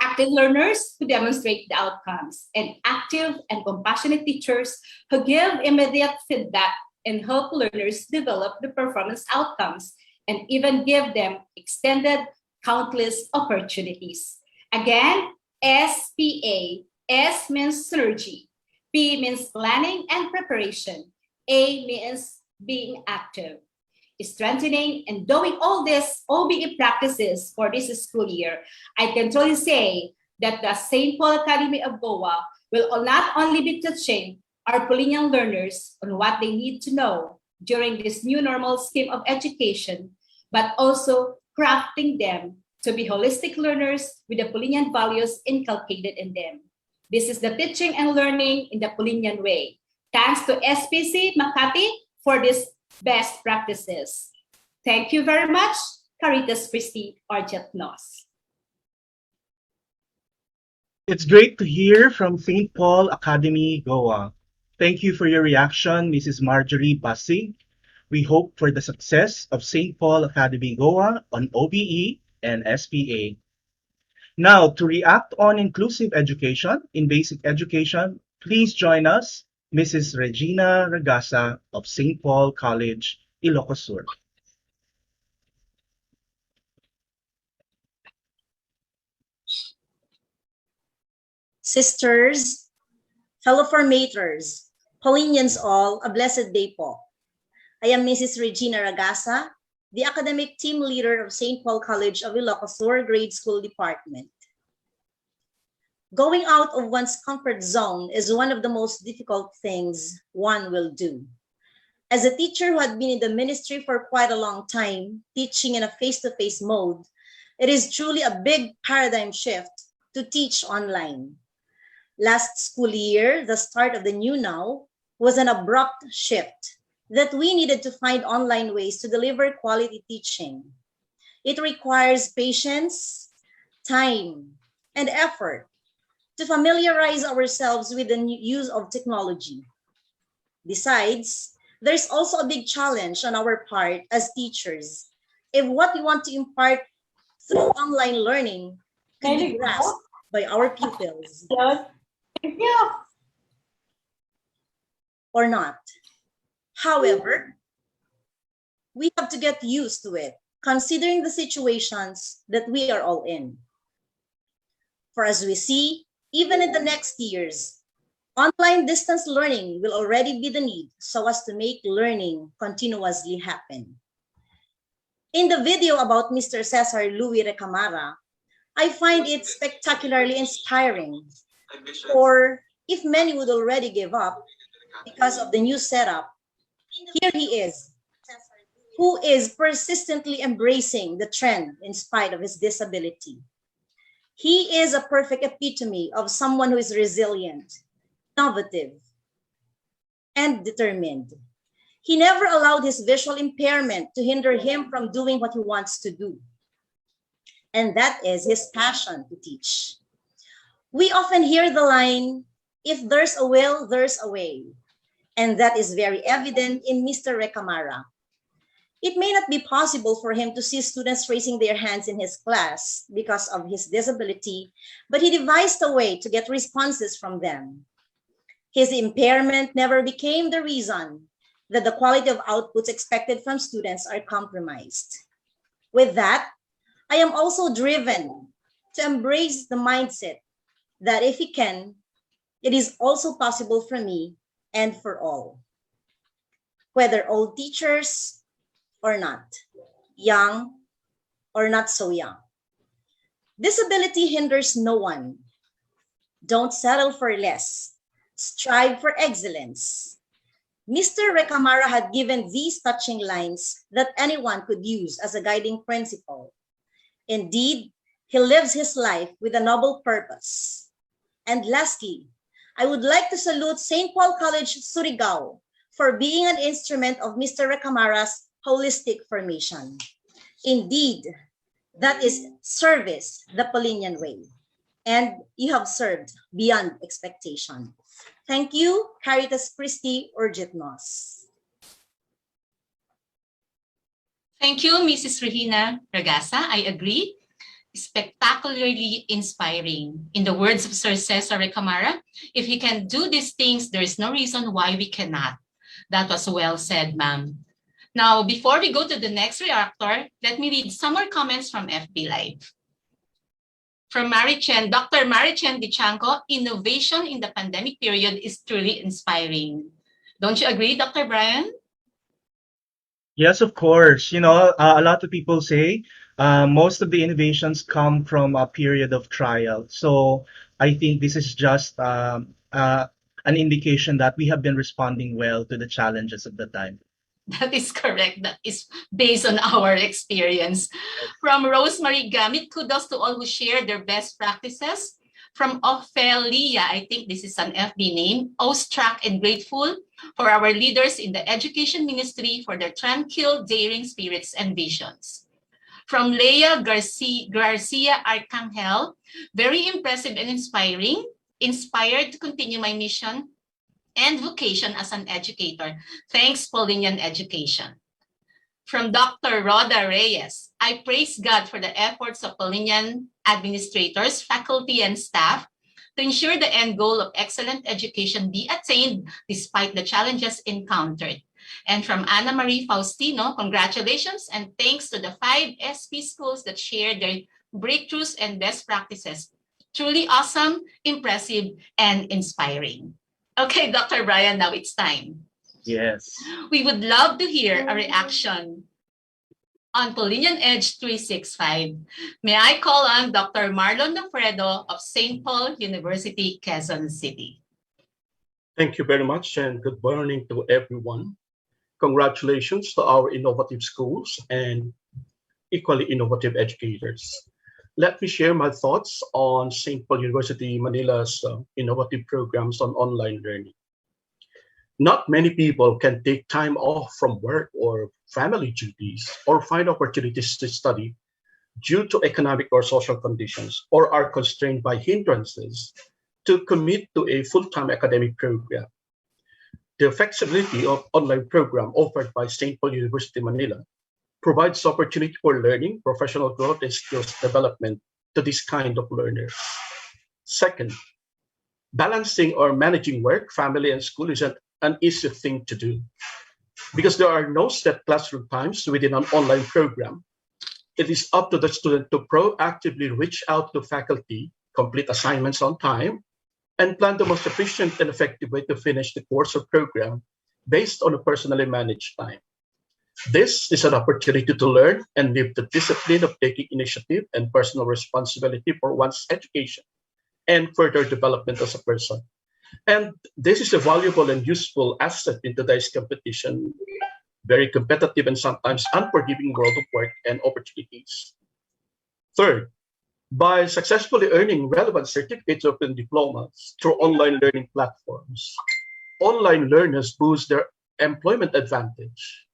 Active learners who demonstrate the outcomes, and active and compassionate teachers who give immediate feedback and help learners develop the performance outcomes and even give them extended countless opportunities. Again, SPA. S means synergy. P means planning and preparation. A means being active, strengthening and doing all these OBE practices for this school year. I can truly say that the St. Paul Academy of Goa will not only be teaching our Polinian learners on what they need to know during this new normal scheme of education, but also crafting them to be holistic learners with the Polinian values inculcated in them. This is the teaching and learning in the Polinian way. Thanks to SPC Makati for these best practices. Thank you very much, Caritas Christie Arjet Nos. It's great to hear from St. Paul Academy, Goa. Thank you for your reaction, Mrs. Marjorie Basig. We hope for the success of St. Paul Academy, Goa on OBE and SPA. Now, to react on inclusive education in basic education, please join us, Mrs. Regina Ragasa of St. Paul College, Ilocos Sur. Sisters, fellow formators, Paulinians all, a blessed day po. I am Mrs. Regina Ragasa, the academic team leader of St. Paul College of Ilocos Sur Grade School Department. Going out of one's comfort zone is one of the most difficult things one will do. As a teacher who had been in the ministry for quite a long time, teaching in a face-to-face mode, it is truly a big paradigm shift to teach online. Last school year, the start of the new now, was an abrupt shift that we needed to find online ways to deliver quality teaching. It requires patience, time, and effort to familiarize ourselves with the use of technology. Besides, there's also a big challenge on our part as teachers if what we want to impart through online learning could be grasped by our pupils or not. However, we have to get used to it, considering the situations that we are all in. For as we see, even in the next years, online distance learning will already be the need so as to make learning continuously happen. In the video about Mr. Cesar Louis Recamara, I find it spectacularly inspiring. Or if many would already give up because of the new setup, here he is, who is persistently embracing the trend in spite of his disability. He is a perfect epitome of someone who is resilient, innovative, and determined. He never allowed his visual impairment to hinder him from doing what he wants to do. And that is his passion to teach. We often hear the line, if there's a will, there's a way. And that is very evident in Mr. Recamara. It may not be possible for him to see students raising their hands in his class because of his disability, but he devised a way to get responses from them. His impairment never became the reason that the quality of outputs expected from students are compromised. With that, I am also driven to embrace the mindset that if he can, it is also possible for me and for all. Whether old teachers or not, young or not so young. Disability hinders no one. Don't settle for less. Strive for excellence. Mr. Recamara had given these touching lines that anyone could use as a guiding principle. Indeed, he lives his life with a noble purpose. And lastly, I would like to salute St. Paul College, Surigao, for being an instrument of Mr. Recamara's holistic formation. Indeed, that is service the Polinian way. And you have served beyond expectation. Thank you, Caritas Christie Urgit Nos. Thank you, Mrs. Regina Ragasa. I agree. Spectacularly inspiring. In the words of Sir Cesar Recamara, if he can do these things, there is no reason why we cannot. That was well said, ma'am. Now, before we go to the next reactor, let me read some more comments from FB Live. From Mary Chen, Dr. Mary Chen Dichanco, innovation in the pandemic period is truly inspiring. Don't you agree, Dr. Brian? Yes, of course. A lot of people say most of the innovations come from a period of trial. So I think this is just an indication that we have been responding well to the challenges of the time. That is correct. That is based on our experience. From Rosemary Gamit, kudos to all who shared their best practices. From Ophelia, I think this is an FB name, awestruck and grateful for our leaders in the education ministry for their tranquil, daring spirits and visions. From Leia Garcia Arcangel, very impressive and inspiring, inspired to continue my mission and vocation as an educator. Thanks, Paulinian Education. From Dr. Rhoda Reyes, I praise God for the efforts of Paulinian administrators, faculty, and staff to ensure the end goal of excellent education be attained despite the challenges encountered. And from Ana Marie Faustino, congratulations and thanks to the 5 SP schools that shared their breakthroughs and best practices. Truly awesome, impressive, and inspiring. Okay, Dr. Brian, now it's time. Yes. We would love to hear a reaction on Paulinian Edge 365. May I call on Dr. Marlon Nofredo of St. Paul University, Quezon City. Thank you very much and good morning to everyone. Congratulations to our innovative schools and equally innovative educators. Let me share my thoughts on St. Paul University Manila's innovative programs on online learning. Not many people can take time off from work or family duties or find opportunities to study due to economic or social conditions or are constrained by hindrances to commit to a full-time academic program. The flexibility of online program offered by St. Paul University Manila provides opportunity for learning, professional growth, and skills development to this kind of learners. Second, balancing or managing work, family, and school is an easy thing to do. Because there are no set classroom times within an online program, it is up to the student to proactively reach out to faculty, complete assignments on time, and plan the most efficient and effective way to finish the course or program based on a personally managed time. This is an opportunity to learn and live the discipline of taking initiative and personal responsibility for one's education and further development as a person. And this is a valuable and useful asset in today's competition, very competitive and sometimes unforgiving world of work and opportunities. Third, by successfully earning relevant certificates and diplomas through online learning platforms, online learners boost their employment advantage.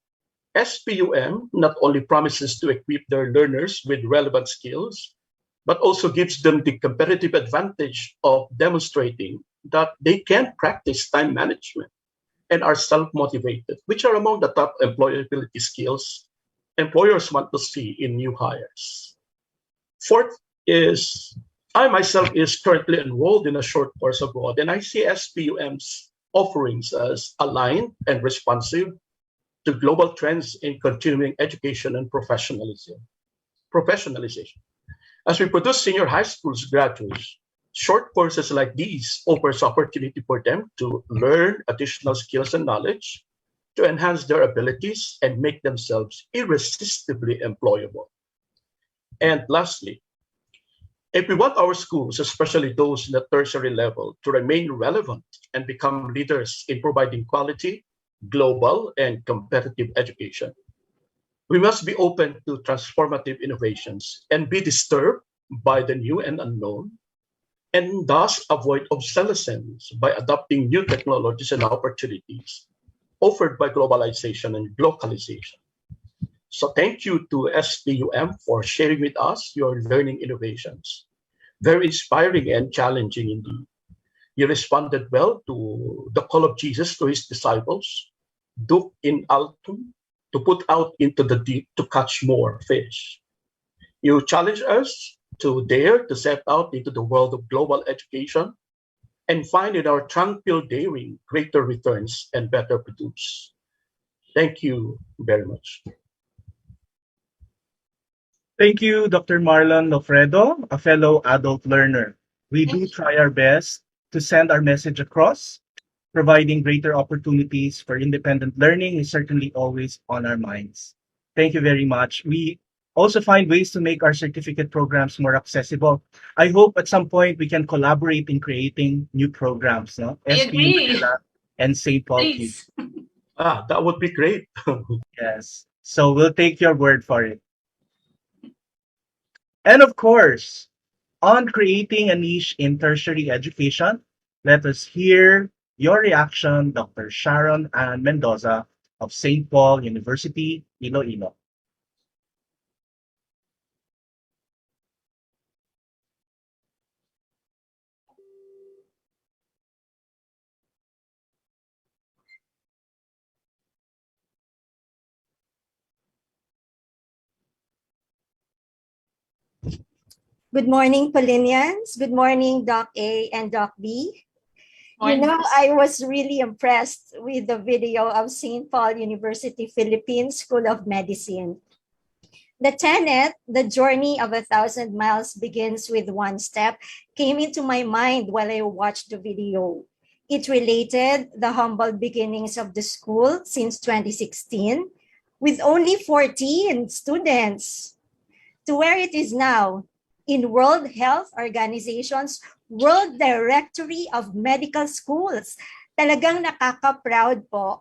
SPUM not only promises to equip their learners with relevant skills, but also gives them the competitive advantage of demonstrating that they can practice time management and are self-motivated, which are among the top employability skills employers want to see in new hires. Fourth is, I myself is currently enrolled in a short course abroad, and I see SPUM's offerings as aligned and responsive to global trends in continuing education and professionalization. As we produce senior high schools graduates, short courses like these offers opportunity for them to learn additional skills and knowledge to enhance their abilities and make themselves irresistibly employable. And lastly, if we want our schools, especially those in the tertiary level, to remain relevant and become leaders in providing quality, global, and competitive education, we must be open to transformative innovations and be disturbed by the new and unknown, and thus avoid obsolescence by adopting new technologies and opportunities offered by globalization and localization. So thank you to SPUM for sharing with us your learning innovations. Very inspiring and challenging indeed. You responded well to the call of Jesus to his disciples, Duc in altum, to put out into the deep to catch more fish. You challenge us to dare to step out into the world of global education and find in our tranquil daring greater returns and better produce. Thank you very much. Thank you, Dr. Marlon Lofredo, a fellow adult learner. We do try our best to send our message across providing greater opportunities for independent learning is certainly always on our minds. Thank you very much. We also find ways to make our certificate programs more accessible. I hope at some point we can collaborate in creating new programs, no? I SPU agree. Manila and St. Paul QT. Please. That would be great. Yes. So we'll take your word for it. And of course, on creating a niche in tertiary education, let us hear your reaction, Dr. Sharon Ann Mendoza of St. Paul University, Iloilo. Good morning, Paulinians. Good morning, Doc A and Doc B. You know, I was really impressed with the video of St. Paul University Philippines School of Medicine. The tenet, the journey of 1,000 miles begins with one step, came into my mind while I watched the video. It related the humble beginnings of the school since 2016 with only 14 students to where it is now in World Health Organization's World Directory of Medical Schools. Talagang nakaka-proud po.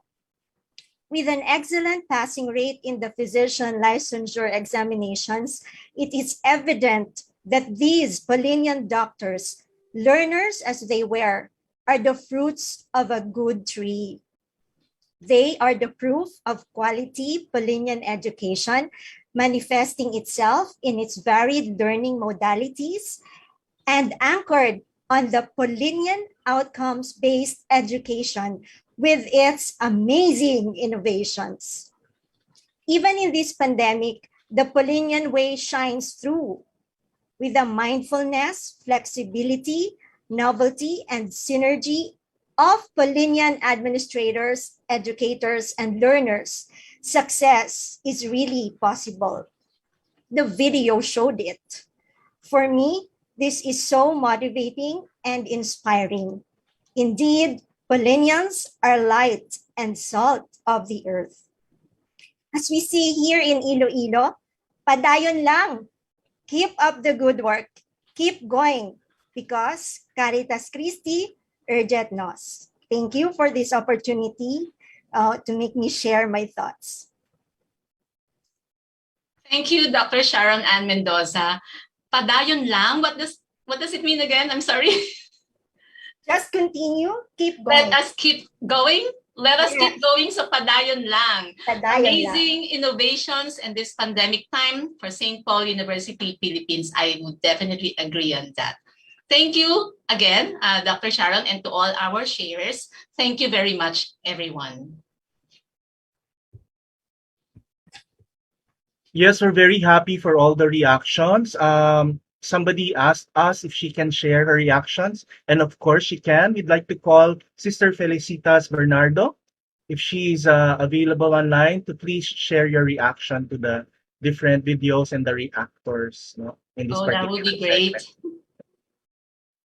With an excellent passing rate in the physician licensure examinations, it is evident that these Paulinian doctors, learners as they were, are the fruits of a good tree. They are the proof of quality Paulinian education manifesting itself in its varied learning modalities and anchored on the Paulinian outcomes-based education with its amazing innovations. Even in this pandemic, the Paulinian way shines through with the mindfulness, flexibility, novelty, and synergy of Paulinian administrators, educators, and learners. Success is really possible. The video showed it. For me, this is so motivating and inspiring. Indeed, Paulinians are light and salt of the earth. As we see here in Iloilo, padayon lang. Keep up the good work. Keep going because Caritas Christi urget nos. Thank you for this opportunity to make me share my thoughts. Thank you, Dr. Sharon Ann Mendoza. Padayon lang? What does it mean again? I'm sorry. Just continue, keep going. Let us keep going. Let us keep going sa padayon lang. Padayon Amazing innovations in this pandemic time for St. Paul University, Philippines. I would definitely agree on that. Thank you again, Dr. Sharon, and to all our sharers. Thank you very much, everyone. Yes, we're very happy for all the reactions. Somebody asked us if she can share her reactions, and of course she can. We'd like to call Sister Felicitas Bernardo, if she's available online, to please share your reaction to the different videos and the reactors, no, in this that would be great.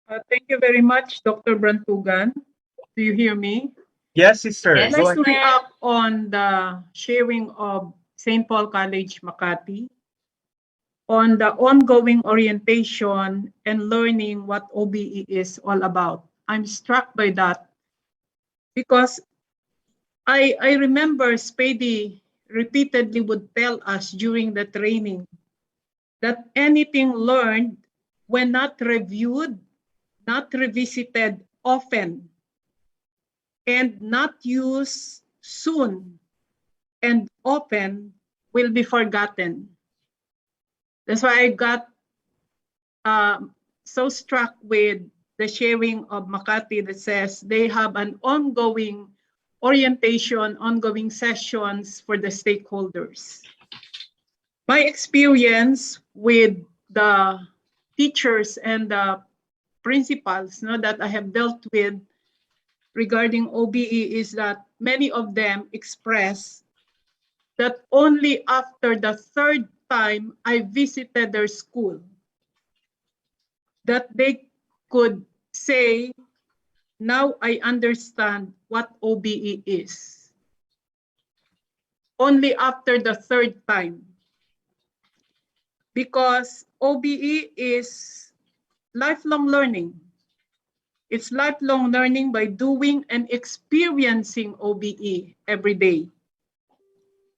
Thank you very much, Dr. Brantugan. Do you hear me? Yes, sister. I'd like to react on the sharing of St. Paul College, Makati, on the ongoing orientation and learning what OBE is all about. I'm struck by that because I remember Spady repeatedly would tell us during the training that anything learned when not reviewed, not revisited often, and not used soon and often will be forgotten. That's why I got so struck with the sharing of Makati that says they have an ongoing orientation, ongoing sessions for the stakeholders. My experience with the teachers and the principals that I have dealt with regarding OBE is that many of them express that only after the third time I visited their school that they could say now I understand what OBE is. Only after the third time. Because OBE is lifelong learning. It's lifelong learning by doing and experiencing OBE every day.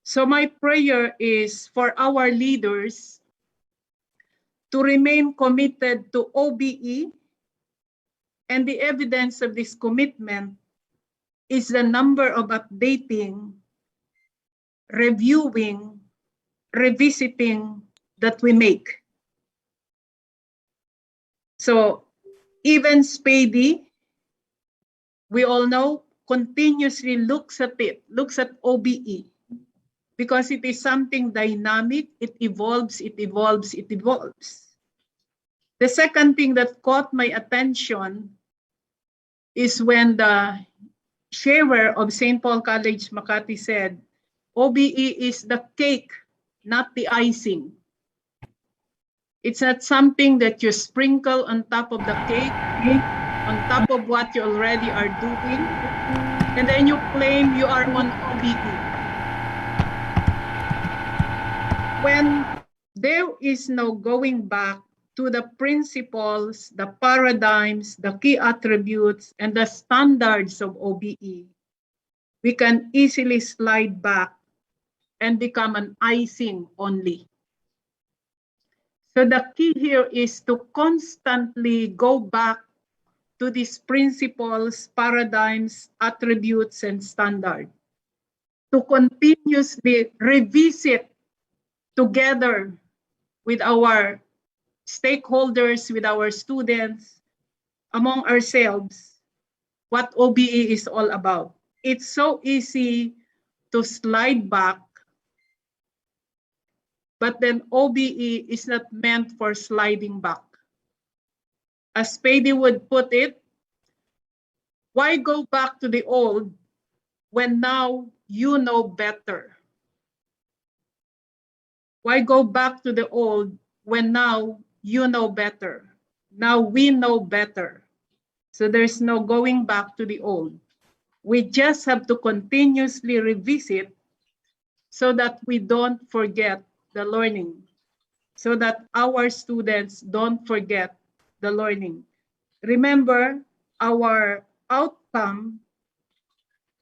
So my prayer is for our leaders to remain committed to OBE, and the evidence of this commitment is the number of updating, reviewing, revisiting that we make. So even SPADI, we all know, continuously looks at it, looks at OBE, because it is something dynamic, it evolves, it evolves, it evolves. The second thing that caught my attention is when the sharer of St. Paul College Makati said, OBE is the cake, not the icing. It's not something that you sprinkle on top of the cake, on top of what you already are doing, and then you claim you are on OBE. When there is no going back to the principles, the paradigms, the key attributes, and the standards of OBE, we can easily slide back and become an icing only. So the key here is to constantly go back to these principles, paradigms, attributes, and standards, to continuously revisit together with our stakeholders, with our students, among ourselves, what OBE is all about. It's so easy to slide back, but then OBE is not meant for sliding back. As Spady would put it, why go back to the old when now you know better? Why go back to the old when now you know better? Now we know better. So there's no going back to the old. We just have to continuously revisit so that we don't forget the learning, so that our students don't forget the learning. Remember, our outcome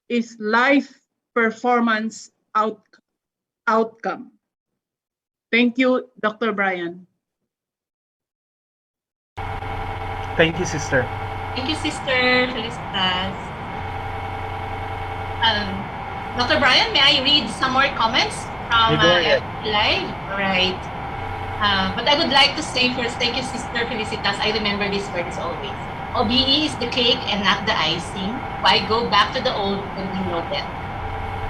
is life performance outcome. Thank you, Dr. Brian. Thank you, sister. Thank you, Sister Felicitas. Dr. Brian, may I read some more comments from You go ahead. Live? All right. But I would like to say first, thank you, Sister Felicitas. I remember these words always. OBE is the cake and not the icing. Why go back to the old when we know that?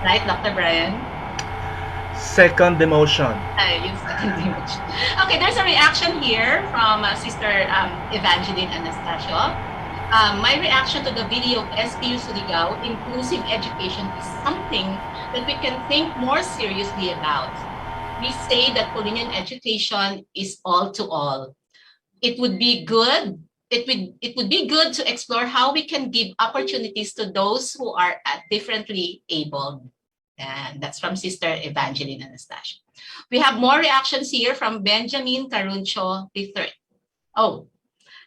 Right, Dr. Brian? Second emotion. Yung second emotion. Okay, there's a reaction here from Sister Evangeline Anastasio. My reaction to the video of SPU Surigao, inclusive education, is something that we can think more seriously about. We say that Polinian education is all to all. It would be good. It would be good to explore how we can give opportunities to those who are differently abled. And that's from Sister Evangeline Anastasia. We have more reactions here from Benjamin Caruncho III. Oh,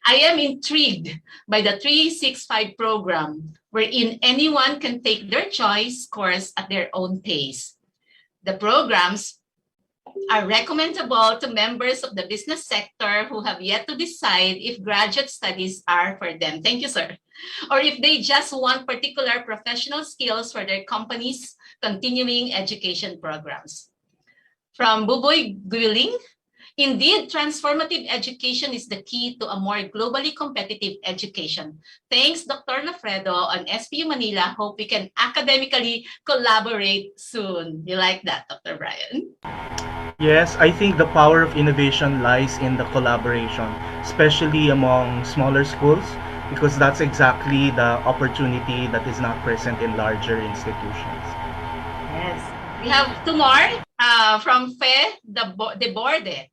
I am intrigued by the 365 program, wherein anyone can take their choice course at their own pace. The programs are recommendable to members of the business sector who have yet to decide if graduate studies are for them. Thank you, sir. Or if they just want particular professional skills for their company's continuing education programs. From Buboy Guiling, indeed, transformative education is the key to a more globally competitive education. Thanks, Dr. Lafredo on SPU Manila. Hope we can academically collaborate soon. You like that, Dr. Brian? Yes, I think the power of innovation lies in the collaboration, especially among smaller schools, because that's exactly the opportunity that is not present in larger institutions. Yes. We have two more from Fe de Borde.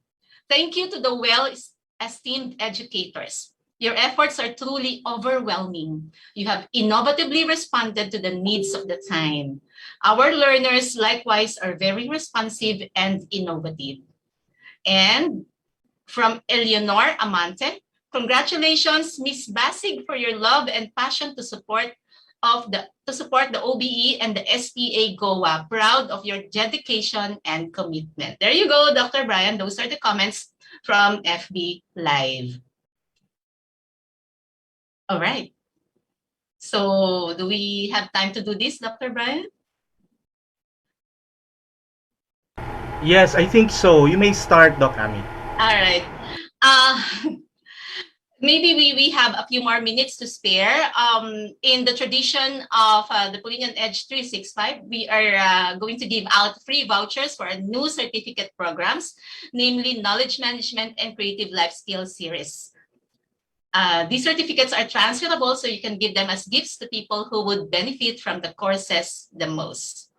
Thank you to the well-esteemed educators. Your efforts are truly overwhelming. You have innovatively responded to the needs of the time. Our learners likewise are very responsive and innovative. And from Eleonor Amante, congratulations, Ms. Basig, for your love and passion to support the OBE and the SPA GOA. Proud of your dedication and commitment. There you go, Dr. Brian. Those are the comments from FB Live. All right. So do we have time to do this, Dr. Brian? Yes, I think so. You may start, Doc Ami. All right. Maybe we have a few more minutes to spare. In the tradition of the Polinian Edge 365, we are going to give out free vouchers for our new certificate programs, namely Knowledge Management and Creative Life Skills Series. These certificates are transferable, so you can give them as gifts to people who would benefit from the courses the most.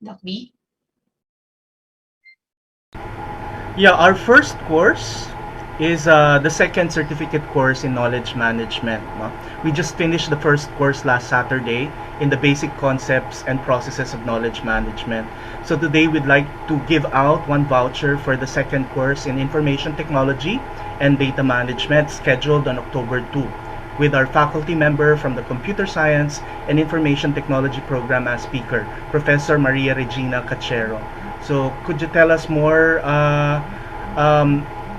Doc B? Yeah, our first course is the second certificate course in knowledge management. No? We just finished the first course last Saturday in the basic concepts and processes of knowledge management. So today we'd like to give out one voucher for the second course in information technology and data management scheduled on October 2 with our faculty member from the Computer Science and Information Technology program as speaker, Professor Maria Regina Cachero. So could you tell us more?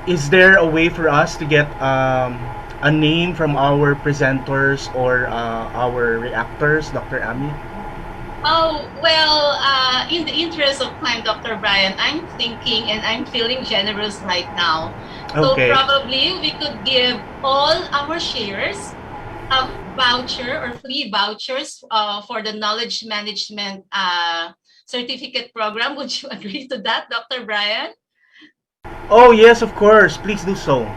Is there a way for us to get a name from our presenters or our reactors, Dr. Ami? Oh, well, in the interest of time, Dr. Brian, I'm thinking and I'm feeling generous right now. So Okay. probably we could give all our shares a voucher or free vouchers for the knowledge management certificate program. Would you agree to that, Dr. Brian? Oh yes, of course. Please do so.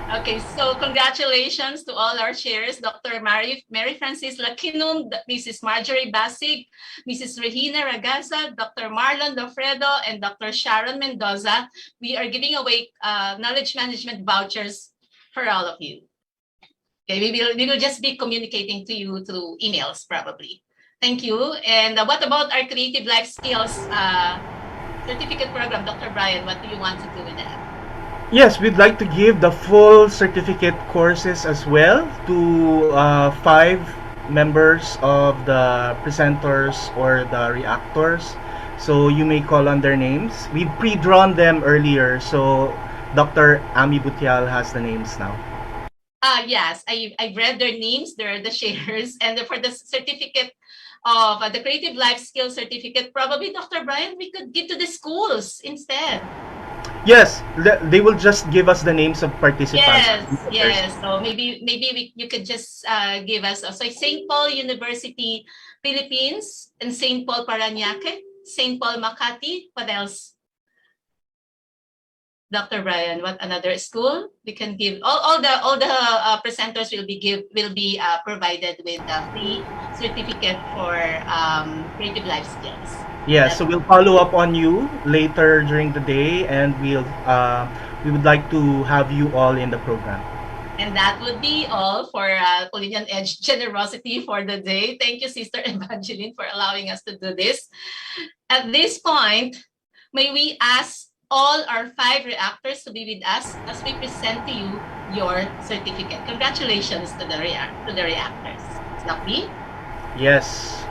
Okay, so congratulations to all our sharers, Dr. Mary Francis Lakinum, Mrs. Marjorie Basig, Mrs. Regina Ragasa, Dr. Marlon Lofredo, and Dr. Sharon Mendoza. We are giving away knowledge management vouchers for all of you. Okay, we will just be communicating to you through emails probably. Thank you. And what about our creative life skills certificate program, Dr. Brian? What do you want to do with that? Yes, we'd like to give the full certificate courses as well to 5 members of the presenters or the reactors. So you may call on their names. We've pre-drawn them earlier, so Dr. Ami Butial has the names now. Yes, I've read their names. They're the sharers. And for the certificate of the Creative Life Skills Certificate, probably, Dr. Brian, we could give to the schools instead. Yes, they will just give us the names of participants. Yes. So maybe you could just give us so St. Paul University, Philippines, and St. Paul Parañaque, St. Paul Makati. What else? Dr. Brian, what another school we can give? All the presenters will be provided with a free certificate for creative life skills. Yeah, so we'll follow up on you later during the day, and we would like to have you all in the program. And that would be all for Polinian Edge Generosity for the day. Thank you, Sister Evangeline, for allowing us to do this. At this point, may we ask all our 5 reactors to be with us as we present to you your certificate. Congratulations to the reactors. Sloppy? Yes.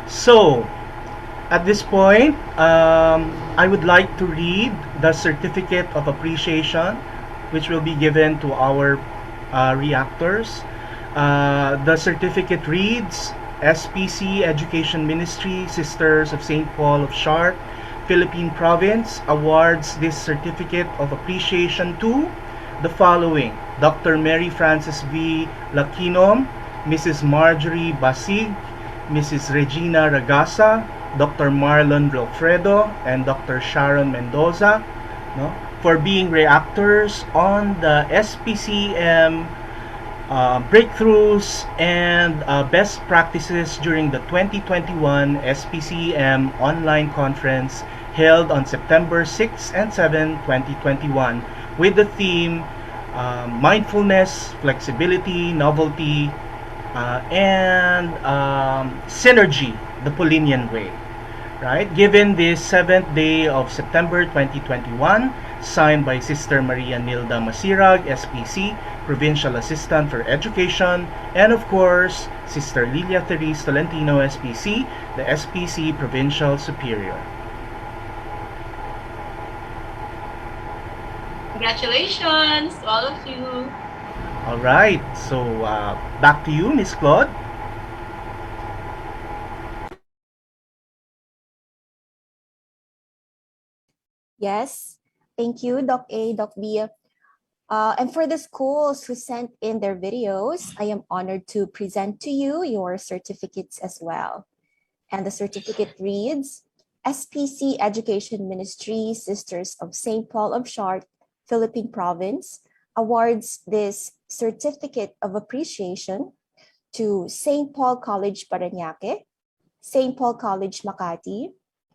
So, at this point, I would like to read the certificate of appreciation, which will be given to our reactors. The certificate reads, SPC Education Ministry, Sisters of St. Paul of Sharp, Philippine Province, awards this certificate of appreciation to the following: Dr. Mary Frances V. Lakinom, Mrs. Marjorie Basig, Mrs. Regina Ragasa, Dr. Marlon Lofredo, and Dr. Sharon Mendoza, no, for being reactors on the SPCEM breakthroughs and best practices during the 2021 SPCEM online conference held on September 6 and 7, 2021, with the theme mindfulness, flexibility, novelty, and synergy, the Paulinian way. Right? Given this 7th day of September 2021, signed by Sister Maria Nilda Masirag, SPC, Provincial Assistant for Education, and of course, Sister Lilia Therese Tolentino, SPC, the SPC Provincial Superior. Congratulations to all of you. All right, so back to you, Miss Claude. Yes, thank you, Doc A, Doc B. And for the schools who sent in their videos, I am honored to present to you your certificates as well. And the certificate reads, SPC Education Ministry, Sisters of St. Paul of Shart, Philippine Province, awards this certificate of appreciation to St. Paul College Parañaque, St. Paul College Makati,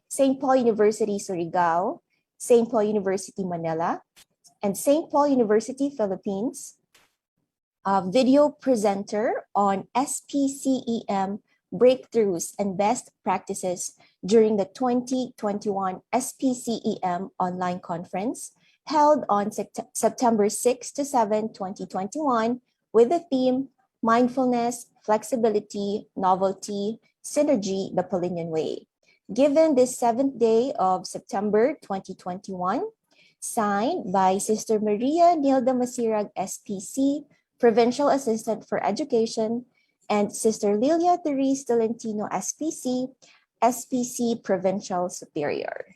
St. Paul University Surigao, St. Paul University Manila, and St. Paul University Philippines, a video presenter on SPCEM breakthroughs and best practices during the 2021 SPCEM online conference held on September 6 to 7, 2021 with the theme Mindfulness, Flexibility, Novelty, Synergy, the Paulinian Way. Given this 7th day of September 2021, signed by Sister Maria Nilda Masirag, SPC, Provincial Assistant for Education, and Sister Lilia Therese Tolentino, SPC, SPC Provincial Superior.